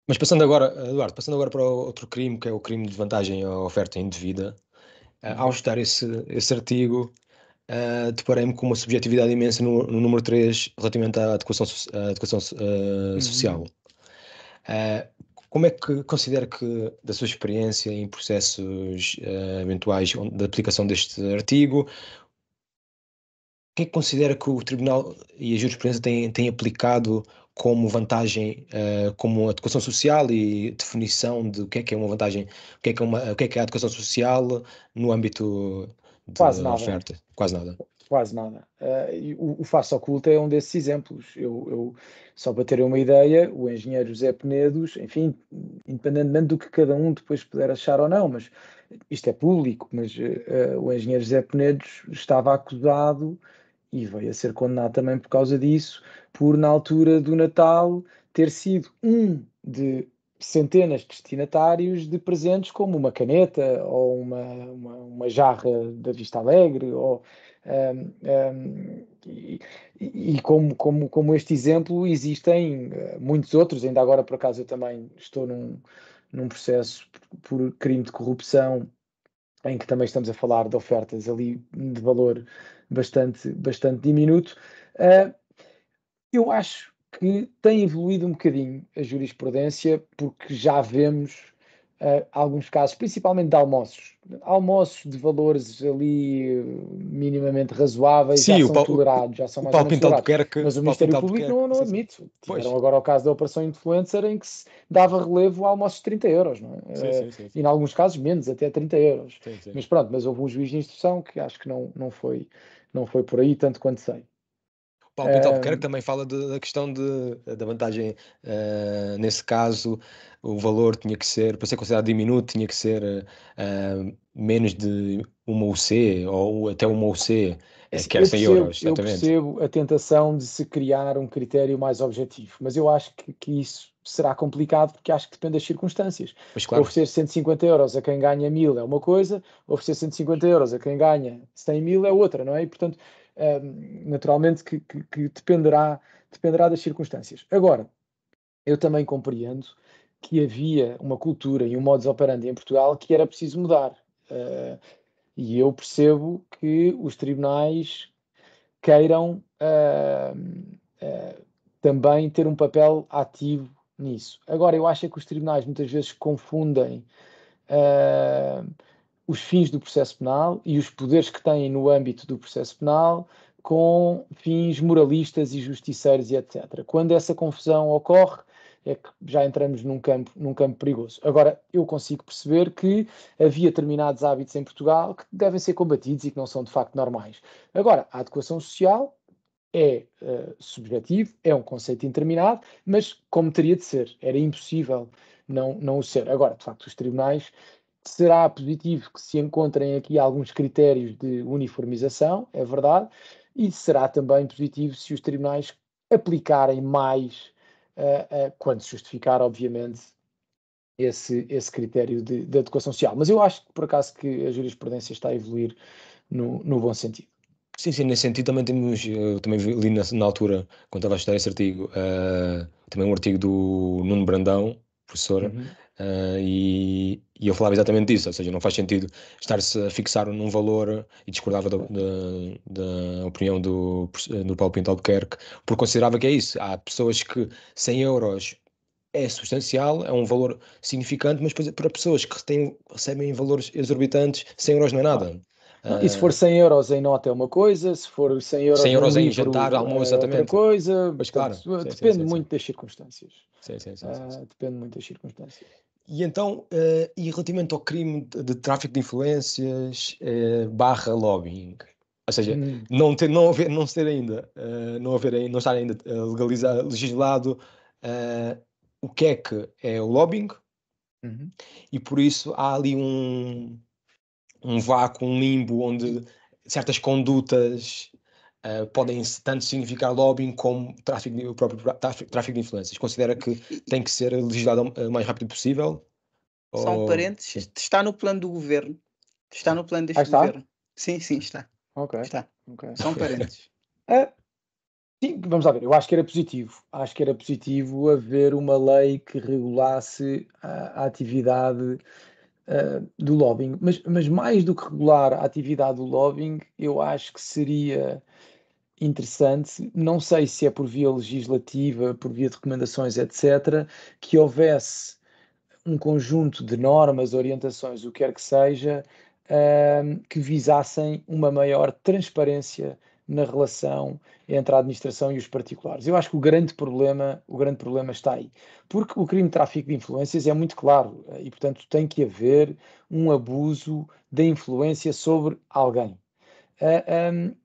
[SPEAKER 3] Mas passando agora, Eduardo, para outro crime, que é o crime de vantagem à oferta indevida, ao estudar esse artigo, deparei-me com uma subjetividade imensa no número 3, relativamente à adequação social. Como é que considera que, da sua experiência em processos eventuais de aplicação deste artigo, o que é que considera que o Tribunal e a jurisprudência têm aplicado como vantagem, como adequação social e definição de o que é uma vantagem, o que é a adequação social no âmbito de
[SPEAKER 4] Quase nada.
[SPEAKER 3] oferta? Quase nada.
[SPEAKER 4] quase nada. O Face Oculto é um desses exemplos. Só para terem uma ideia, o engenheiro José Penedos, enfim, independentemente do que cada um depois puder achar ou não, mas isto é público, mas o engenheiro José Penedos estava acusado e veio a ser condenado também por causa disso, por na altura do Natal ter sido um de centenas de destinatários de presentes como uma caneta ou uma jarra da Vista Alegre e como este exemplo existem muitos outros. Ainda agora por acaso eu também estou num processo por crime de corrupção em que também estamos a falar de ofertas ali de valor bastante diminuto. Eu acho que tem evoluído um bocadinho a jurisprudência, porque já vemos alguns casos, principalmente de almoços de valores ali minimamente razoáveis,
[SPEAKER 3] Sim,
[SPEAKER 4] já são tolerados, já são
[SPEAKER 3] o
[SPEAKER 4] mais ou
[SPEAKER 3] Paulo
[SPEAKER 4] menos
[SPEAKER 3] Pinto
[SPEAKER 4] tolerados.
[SPEAKER 3] Albuquerque,
[SPEAKER 4] Mas o
[SPEAKER 3] o Paulo
[SPEAKER 4] Ministério
[SPEAKER 3] Pinto
[SPEAKER 4] Público
[SPEAKER 3] Albuquerque,
[SPEAKER 4] não
[SPEAKER 3] sim, sim.
[SPEAKER 4] admite.
[SPEAKER 3] Pois.
[SPEAKER 4] Tiveram agora o caso da Operação Influencer, em que se dava relevo a almoços de 30 euros, não é?
[SPEAKER 3] Sim.
[SPEAKER 4] E em alguns casos menos, até 30 euros.
[SPEAKER 3] Sim.
[SPEAKER 4] Mas pronto, mas houve um juiz de instrução que acho que não foi por aí, tanto quanto sei.
[SPEAKER 3] O Paulo Pinto Albuquerque também fala da questão da vantagem, nesse caso, o valor tinha que ser, para ser considerado diminuto, tinha que ser menos de uma UC ou até uma UC, que era 100 euros,
[SPEAKER 4] Eu
[SPEAKER 3] exatamente.
[SPEAKER 4] percebo a tentação de se criar um critério mais objetivo, mas eu acho que isso será complicado porque acho que depende das circunstâncias.
[SPEAKER 3] Mas claro,
[SPEAKER 4] Oferecer 150 euros a quem ganha 1000 é uma coisa, oferecer 150 euros a quem ganha 100.000 é outra, não é? E, portanto, naturalmente que dependerá das circunstâncias. Agora, eu também compreendo que havia uma cultura e um modus operandi em Portugal que era preciso mudar. E eu percebo que os tribunais queiram também ter um papel ativo nisso. Agora, eu acho que os tribunais muitas vezes confundem os fins do processo penal e os poderes que têm no âmbito do processo penal com fins moralistas e justiceiros e etc. Quando essa confusão ocorre, é que já entramos num campo perigoso. Agora, eu consigo perceber que havia determinados hábitos em Portugal que devem ser combatidos e que não são de facto normais. Agora, a adequação social é subjetivo, é um conceito indeterminado, mas como teria de ser, era impossível não o ser. Agora, de facto, os tribunais, será positivo que se encontrem aqui alguns critérios de uniformização, é verdade, e será também positivo se os tribunais aplicarem mais, quando se justificar, obviamente, esse critério de adequação social. Mas eu acho, por acaso, que a jurisprudência está a evoluir no bom sentido.
[SPEAKER 3] sim, nesse sentido também temos, eu também li na altura, quando estava a estudar esse artigo, também um artigo do Nuno Brandão, professor, e eu falava exatamente disso, ou seja, não faz sentido estar-se a fixar num valor, e discordava da opinião do Paulo Pinto Albuquerque, porque considerava que é isso, há pessoas que 100 euros é substancial, é um valor significante, mas para pessoas que recebem valores exorbitantes, 100 euros não é nada.
[SPEAKER 4] Não, e se for 100 euros em nota é uma coisa, se for 100 euros
[SPEAKER 3] 100
[SPEAKER 4] num
[SPEAKER 3] euros em
[SPEAKER 4] livro
[SPEAKER 3] jantar, almoço,
[SPEAKER 4] é outra
[SPEAKER 3] exatamente.
[SPEAKER 4] coisa.
[SPEAKER 3] Pois
[SPEAKER 4] Portanto,
[SPEAKER 3] claro.
[SPEAKER 4] depende muito das circunstâncias.
[SPEAKER 3] Sim.
[SPEAKER 4] Depende muito das circunstâncias.
[SPEAKER 3] E então, e relativamente ao crime de tráfico de influências barra lobbying, ou seja, não estar ainda legalizado, legislado o que é o lobbying, e por isso há ali um vácuo, um limbo onde certas condutas podem tanto significar lobbying como o próprio tráfico de influências. Considera que tem que ser legislado o mais rápido possível?
[SPEAKER 1] Só um parênteses, está no plano do governo. Está no plano deste governo. Sim, está.
[SPEAKER 4] Ok.
[SPEAKER 1] Está. Só um parênteses.
[SPEAKER 4] Sim, vamos lá ver. Eu acho que era positivo. Acho que era positivo haver uma lei que regulasse a atividade do lobbying. Mas mais do que regular a atividade do lobbying, eu acho que seria interessante, não sei se é por via legislativa, por via de recomendações, etc., que houvesse um conjunto de normas, orientações, o que quer que seja, que visassem uma maior transparência na relação entre a administração e os particulares. Eu acho que o grande problema está aí. Porque o crime de tráfico de influências é muito claro e, portanto, tem que haver um abuso da influência sobre alguém.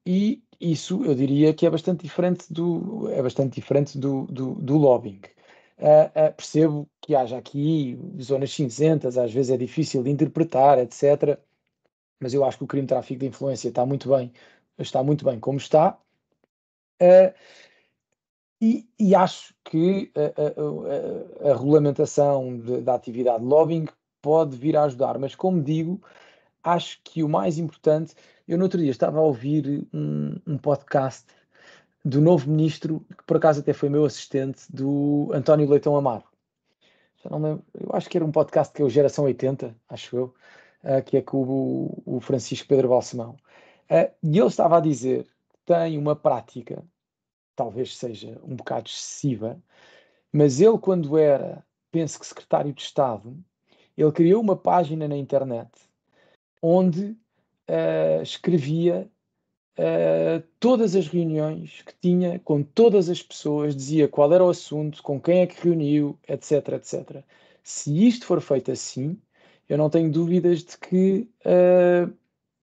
[SPEAKER 4] E isso eu diria que é bastante diferente do lobbying. Percebo que haja aqui zonas cinzentas, às vezes é difícil de interpretar, etc. Mas eu acho que o crime de tráfico de influência está muito bem como está. E acho que a regulamentação da atividade de lobbying pode vir a ajudar, mas como digo, acho que o mais importante, eu no outro dia estava a ouvir um podcast do novo ministro, que por acaso até foi meu assistente, do António Leitão Amaro. Já não lembro, eu acho que era um podcast que é o Geração 80, acho eu, que é com o Francisco Pedro Balsemão. E ele estava a dizer que tem uma prática, talvez seja um bocado excessiva, mas ele quando era, penso que secretário de Estado, ele criou uma página na internet onde escrevia todas as reuniões que tinha com todas as pessoas, dizia qual era o assunto, com quem é que reuniu, etc, etc. Se isto for feito assim, eu não tenho dúvidas de que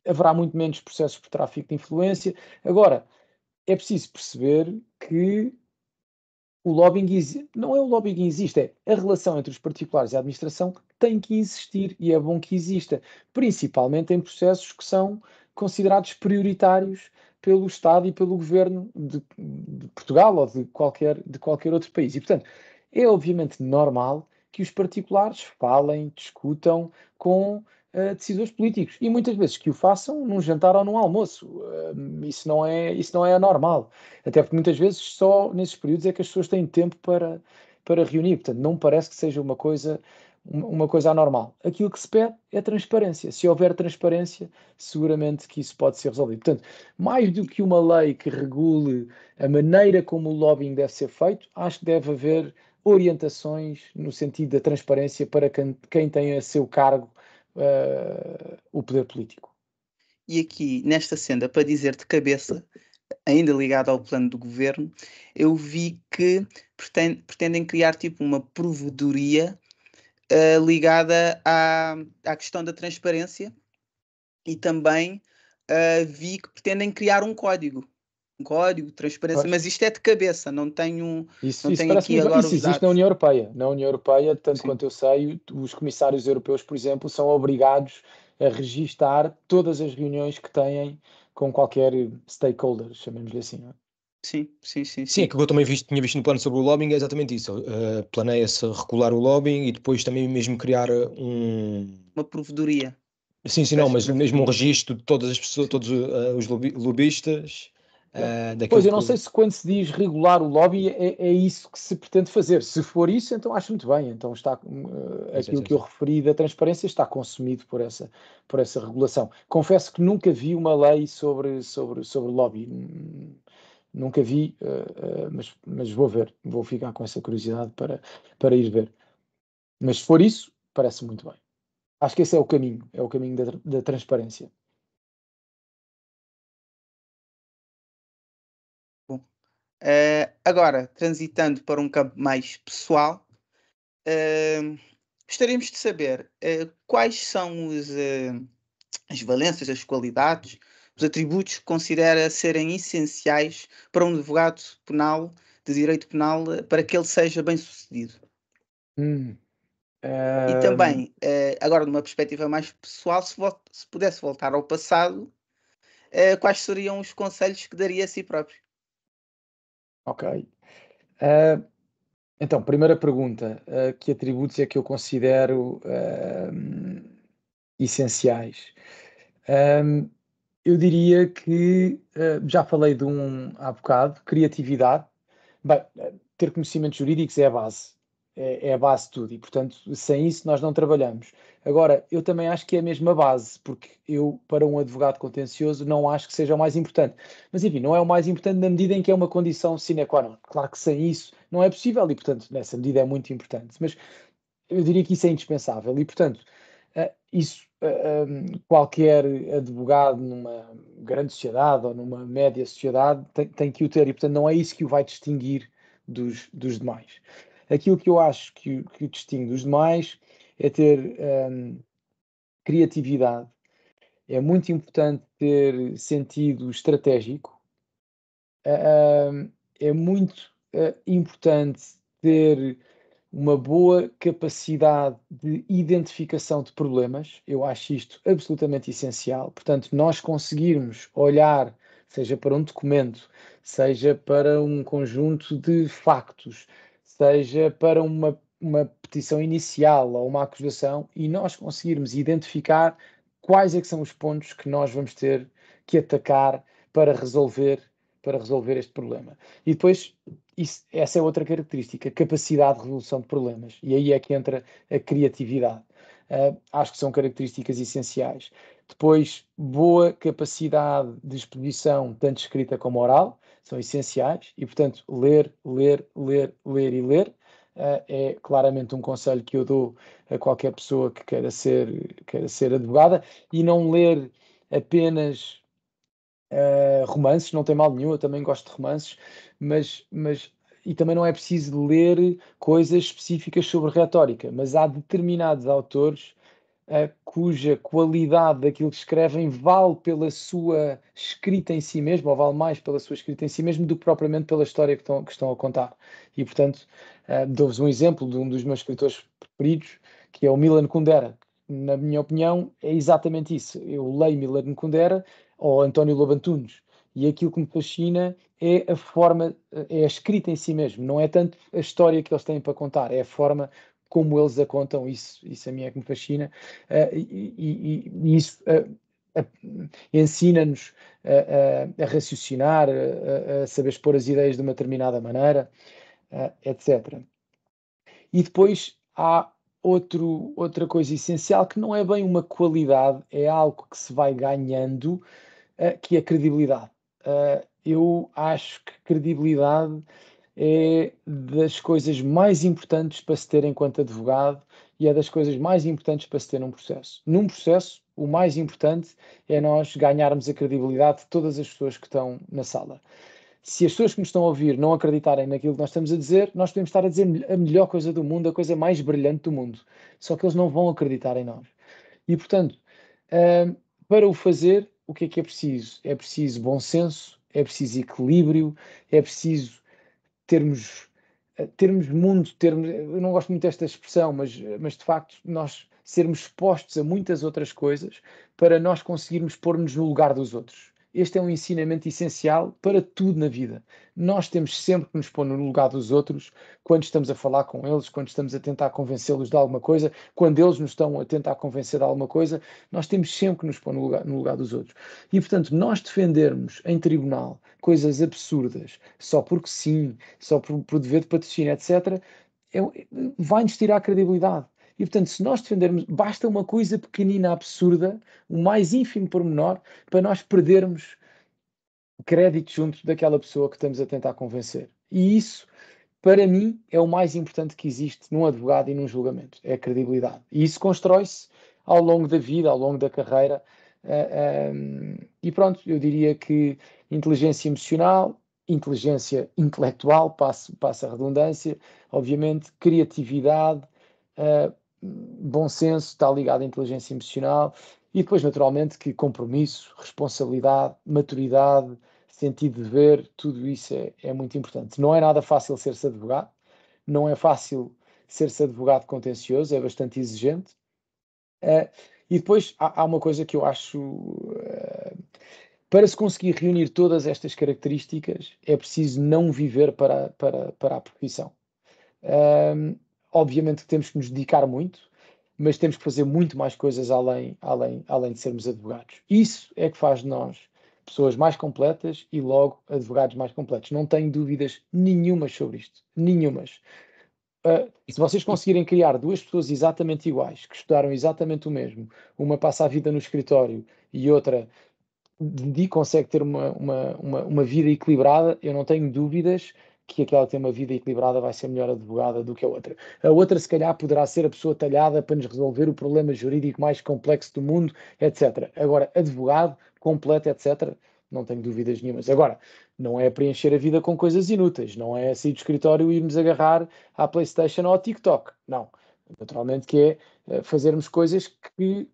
[SPEAKER 4] haverá muito menos processos por tráfico de influência. Agora, é preciso perceber que o lobbying não é o lobbying que existe, é a relação entre os particulares e a administração que tem que existir e é bom que exista, principalmente em processos que são considerados prioritários pelo Estado e pelo governo de Portugal ou de qualquer outro país. E, portanto, é obviamente normal que os particulares falem, discutam com decisores políticos e muitas vezes que o façam num jantar ou num almoço. Isso não é anormal. Até porque muitas vezes só nesses períodos é que as pessoas têm tempo para reunir. Portanto, não parece que seja uma coisa anormal. Aquilo que se pede é transparência. Se houver transparência, seguramente que isso pode ser resolvido. Portanto, mais do que uma lei que regule a maneira como o lobbying deve ser feito, acho que deve haver orientações no sentido da transparência para quem tem a seu cargo o poder político.
[SPEAKER 1] E aqui, nesta senda, para dizer de cabeça, ainda ligado ao plano do governo, eu vi que pretendem criar tipo uma provedoria ligada à questão da transparência e também vi que pretendem criar um código de transparência, mas isto é de cabeça, não tenho aqui agora
[SPEAKER 4] isso
[SPEAKER 1] os
[SPEAKER 4] existe
[SPEAKER 1] dados.
[SPEAKER 4] na União Europeia. Na União Europeia, tanto
[SPEAKER 1] Sim.
[SPEAKER 4] quanto eu sei, os comissários europeus, por exemplo, são obrigados a registar todas as reuniões que têm com qualquer stakeholder, chamemos-lhe assim. Não é?
[SPEAKER 1] Sim.
[SPEAKER 3] Sim, aquilo que eu também tinha visto no plano sobre o lobbying é exatamente isso. Planeia-se regular o lobbying e depois também mesmo criar
[SPEAKER 1] uma provedoria.
[SPEAKER 3] Sim, não, mas mesmo um registro de todas as pessoas, todos os lobistas.
[SPEAKER 4] Pois, eu não sei se quando se diz regular o lobby é isso que se pretende fazer. Se for isso, então acho muito bem. Então está aquilo que eu referi da transparência está consumido por essa regulação. Confesso que nunca vi uma lei sobre lobby. Nunca vi, mas vou ver. Vou ficar com essa curiosidade para ir ver. Mas se for isso, parece muito bem. Acho que esse é o caminho da transparência.
[SPEAKER 1] Agora, transitando para um campo mais pessoal, gostaríamos de saber quais são as valências, as qualidades, os atributos que considera serem essenciais para um advogado penal, de direito penal, para que ele seja bem-sucedido. E também, agora numa perspectiva mais pessoal, se pudesse voltar ao passado, quais seriam os conselhos que daria a si próprio?
[SPEAKER 4] Ok. Então, primeira pergunta, que atributos é que eu considero essenciais? Eu diria que, já falei de há bocado, criatividade. Bem, ter conhecimentos jurídicos é a base. É a base de tudo e, portanto, sem isso nós não trabalhamos. Agora, eu também acho que é a mesma base, porque eu, para um advogado contencioso, não acho que seja o mais importante. Mas, enfim, não é o mais importante na medida em que é uma condição sine qua non. Claro que sem isso não é possível e, portanto, nessa medida é muito importante. Mas eu diria que isso é indispensável e, portanto, isso qualquer advogado numa grande sociedade ou numa média sociedade tem que o ter e, portanto, não é isso que o vai distinguir dos demais. Aquilo que eu acho que o distingue dos demais é ter criatividade é muito importante ter sentido estratégico, é muito importante ter uma boa capacidade de identificação de problemas. Eu acho isto absolutamente essencial. Portanto, nós conseguirmos olhar, seja para um documento, seja para um conjunto de factos, seja para uma petição inicial ou uma acusação, e nós conseguirmos identificar quais é que são os pontos que nós vamos ter que atacar para resolver este problema. E depois, essa é outra característica, capacidade de resolução de problemas. E aí é que entra a criatividade. Acho que são características essenciais. Depois, boa capacidade de exposição, tanto escrita como oral, são essenciais. E, portanto, ler e ler. É claramente um conselho que eu dou a qualquer pessoa que queira ser advogada, e não ler apenas romances, não tem mal nenhum, eu também gosto de romances, mas e também não é preciso ler coisas específicas sobre retórica, mas há determinados autores cuja qualidade daquilo que escrevem vale pela sua escrita em si mesmo, ou vale mais pela sua escrita em si mesmo do que propriamente pela história que estão a contar. E, portanto, dou-vos um exemplo de um dos meus escritores preferidos, que é o Milan Kundera. Na minha opinião, é exatamente isso. Eu leio Milan Kundera ou António Lobo Antunes, e aquilo que me fascina é a forma, é a escrita em si mesmo, não é tanto a história que eles têm para contar, é a forma como eles a contam. Isso a mim é que me fascina, e isso ensina-nos a raciocinar, a saber expor as ideias de uma determinada maneira, etc. E depois há outra coisa essencial, que não é bem uma qualidade, é algo que se vai ganhando, que é credibilidade. Eu acho que credibilidade é das coisas mais importantes para se ter enquanto advogado, e é das coisas mais importantes para se ter num processo. Num processo, o mais importante é nós ganharmos a credibilidade de todas as pessoas que estão na sala. Se as pessoas que nos estão a ouvir não acreditarem naquilo que nós estamos a dizer, nós podemos estar a dizer a melhor coisa do mundo, a coisa mais brilhante do mundo, só que eles não vão acreditar em nós. E, portanto, para o fazer, o que é preciso? É preciso bom senso, é preciso equilíbrio, é preciso termos mundo, eu não gosto muito desta expressão, mas de facto nós sermos expostos a muitas outras coisas para nós conseguirmos pôr-nos no lugar dos outros. Este é um ensinamento essencial para tudo na vida. Nós temos sempre que nos pôr no lugar dos outros quando estamos a falar com eles, quando estamos a tentar convencê-los de alguma coisa, quando eles nos estão a tentar convencer de alguma coisa. Nós temos sempre que nos pôr no lugar dos outros. E, portanto, nós defendermos em tribunal coisas absurdas, só porque sim, só por dever de patrocínio, etc., vai-nos tirar a credibilidade. E, portanto, se nós defendermos, basta uma coisa pequenina, absurda, o mais ínfimo pormenor, para nós perdermos crédito junto daquela pessoa que estamos a tentar convencer. E isso, para mim, é o mais importante que existe num advogado e num julgamento, é a credibilidade. E isso constrói-se ao longo da vida, ao longo da carreira. E pronto, eu diria que inteligência emocional, inteligência intelectual, passa a redundância, obviamente, criatividade, bom senso, está ligado à inteligência emocional, e depois, naturalmente, que compromisso, responsabilidade, maturidade, sentido de dever, tudo isso é muito importante. Não é nada fácil ser-se advogado, não é fácil ser-se advogado contencioso, é bastante exigente. E depois há uma coisa que eu acho, para se conseguir reunir todas estas características, é preciso não viver para a profissão. Obviamente que temos que nos dedicar muito, mas temos que fazer muito mais coisas além de sermos advogados. Isso é que faz de nós pessoas mais completas e logo advogados mais completos. Não tenho dúvidas nenhumas sobre isto. Nenhumas. Se vocês conseguirem criar duas pessoas exatamente iguais, que estudaram exatamente o mesmo, uma passa a vida no escritório e outra consegue ter uma vida equilibrada, eu não tenho dúvidas que aquela que tem uma vida equilibrada vai ser melhor advogada do que a outra. A outra, se calhar, poderá ser a pessoa talhada para nos resolver o problema jurídico mais complexo do mundo, etc. Agora, advogado, completo, etc., não tenho dúvidas nenhumas. Agora, não é preencher a vida com coisas inúteis, não é sair do escritório e irmos agarrar à PlayStation ou ao TikTok. Não. Naturalmente que é fazermos coisas que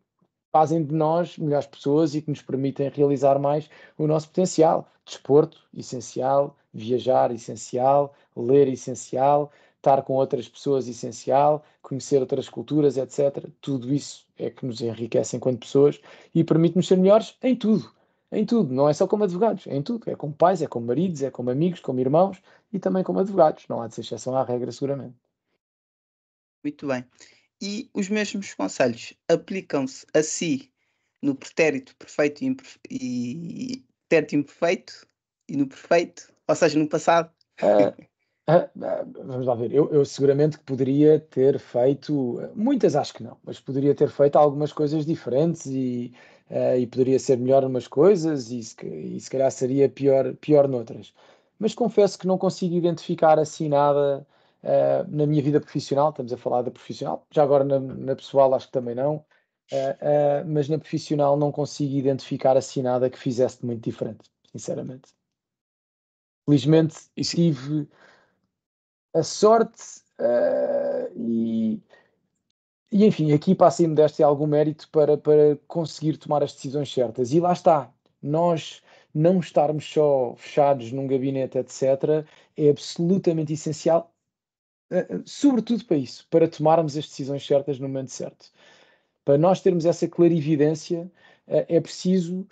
[SPEAKER 4] fazem de nós melhores pessoas e que nos permitem realizar mais o nosso potencial. Desporto, essencial. Viajar, essencial. Ler, essencial. Estar com outras pessoas, essencial. Conhecer outras culturas, etc. Tudo isso é que nos enriquece enquanto pessoas e permite-nos ser melhores em tudo. Em tudo, não é só como advogados, é em tudo. É como pais, é como maridos, é como amigos, como irmãos e também como advogados. Não há de ser exceção à regra, seguramente.
[SPEAKER 1] Muito bem. E os mesmos conselhos aplicam-se a si no pretérito perfeito pretérito imperfeito e no perfeito, ou seja, no passado?
[SPEAKER 4] Vamos lá ver, eu seguramente que poderia ter feito, muitas acho que não, mas poderia ter feito algumas coisas diferentes e poderia ser melhor umas coisas e se calhar seria pior noutras. Mas confesso que não consigo identificar assim nada na minha vida profissional, estamos a falar da profissional, já agora na pessoal acho que também não, mas na profissional não consigo identificar assim nada que fizesse de muito diferente, sinceramente. Felizmente tive a sorte e enfim, aqui passa a modéstia algum mérito para conseguir tomar as decisões certas. E lá está, nós não estarmos só fechados num gabinete, etc., é absolutamente essencial, sobretudo para isso, para tomarmos as decisões certas no momento certo. Para nós termos essa clarividência, é preciso.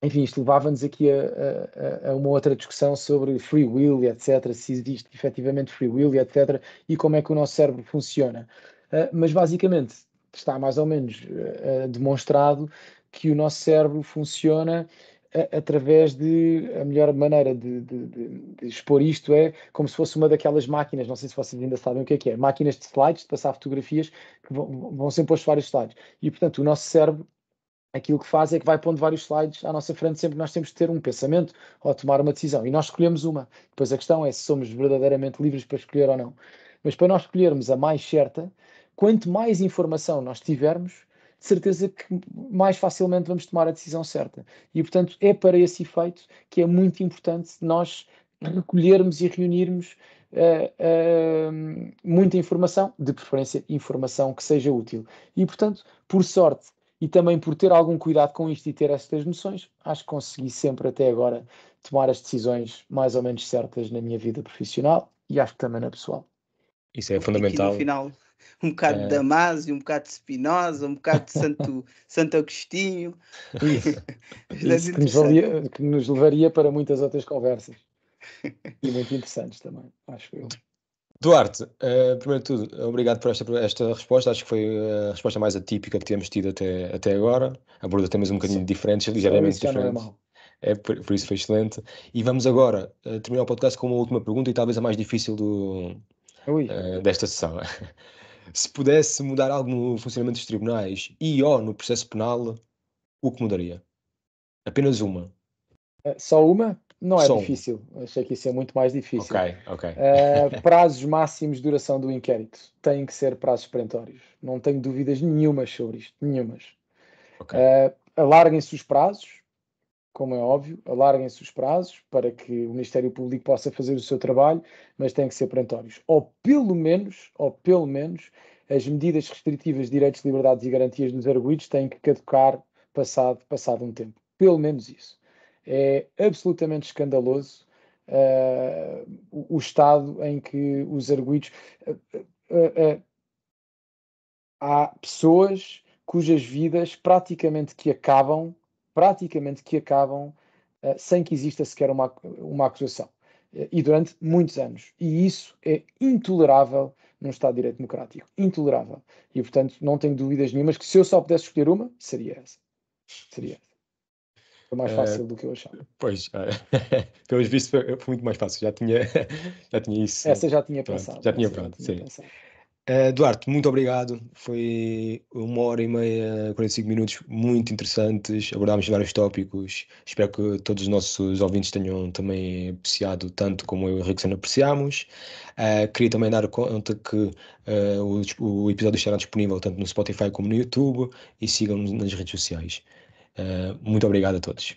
[SPEAKER 4] Enfim, isto levava-nos aqui a uma outra discussão sobre free will e etc., se existe efetivamente free will e etc., e como é que o nosso cérebro funciona. Mas basicamente está mais ou menos demonstrado que o nosso cérebro funciona através de, a melhor maneira de expor isto é como se fosse uma daquelas máquinas, não sei se vocês ainda sabem o que é, máquinas de slides, de passar fotografias, que vão sempre pôr vários slides. E, portanto, o nosso cérebro aquilo que faz é que vai pondo vários slides à nossa frente sempre que nós temos de ter um pensamento ou tomar uma decisão. E nós escolhemos uma. Depois a questão é se somos verdadeiramente livres para escolher ou não. Mas para nós escolhermos a mais certa, quanto mais informação nós tivermos, de certeza que mais facilmente vamos tomar a decisão certa. E, portanto, é para esse efeito que é muito importante nós recolhermos e reunirmos muita informação, de preferência informação que seja útil. E, portanto, por sorte, e também por ter algum cuidado com isto e ter estas noções, acho que consegui sempre até agora tomar as decisões mais ou menos certas na minha vida profissional e acho que também na pessoal.
[SPEAKER 3] Isso é
[SPEAKER 1] Aqui
[SPEAKER 3] fundamental.
[SPEAKER 1] no final, um bocado de Damásio, um bocado de Spinoza, um bocado de Santo Agostinho.
[SPEAKER 4] Isso,
[SPEAKER 1] Bastante
[SPEAKER 4] que nos levaria para muitas outras conversas. E muito interessantes também, acho eu.
[SPEAKER 3] Duarte, primeiro de tudo, obrigado por esta resposta. Acho que foi a resposta mais atípica que temos tido até agora. Aborda temas um bocadinho diferentes, ligeiramente diferentes.
[SPEAKER 4] Não
[SPEAKER 3] Por isso foi excelente. E vamos agora terminar o podcast com uma última pergunta e talvez a mais difícil desta sessão. Se pudesse mudar algo no funcionamento dos tribunais ou no processo penal, o que mudaria? Apenas uma.
[SPEAKER 4] Só uma? Não é
[SPEAKER 3] Só uma.
[SPEAKER 4] difícil. Achei que isso é muito mais difícil.
[SPEAKER 3] Ok.
[SPEAKER 4] Prazos máximos de duração do inquérito. Têm que ser prazos perentórios. Não tenho dúvidas nenhumas sobre isto. Nenhumas.
[SPEAKER 3] Ok.
[SPEAKER 4] Alarguem-se os prazos, como é óbvio, alarguem-se os prazos para que o Ministério Público possa fazer o seu trabalho, mas têm que ser perentórios. Ou pelo menos, as medidas restritivas de direitos, liberdades e garantias dos arguidos têm que caducar passado um tempo. Pelo menos isso. É absolutamente escandaloso o estado em que os arguidos... há pessoas cujas vidas praticamente que acabam sem que exista sequer uma acusação. E durante muitos anos. E isso é intolerável num Estado de Direito Democrático. Intolerável. E, portanto, não tenho dúvidas nenhumas que se eu só pudesse escolher uma, seria essa. Foi mais fácil do que eu achava.
[SPEAKER 3] Pois, pelos vistos foi muito mais fácil. Já tinha isso.
[SPEAKER 4] Essa já tinha
[SPEAKER 3] Pronto,
[SPEAKER 4] pensado.
[SPEAKER 3] já tinha pronto, sim. Duarte, muito obrigado. Foi 1h30, 45 minutos muito interessantes. Abordámos vários tópicos. Espero que todos os nossos ouvintes tenham também apreciado tanto como eu e o Rickson apreciámos. Queria também dar conta que o episódio estará disponível tanto no Spotify como no YouTube e sigam-nos nas redes sociais. Muito obrigado a todos.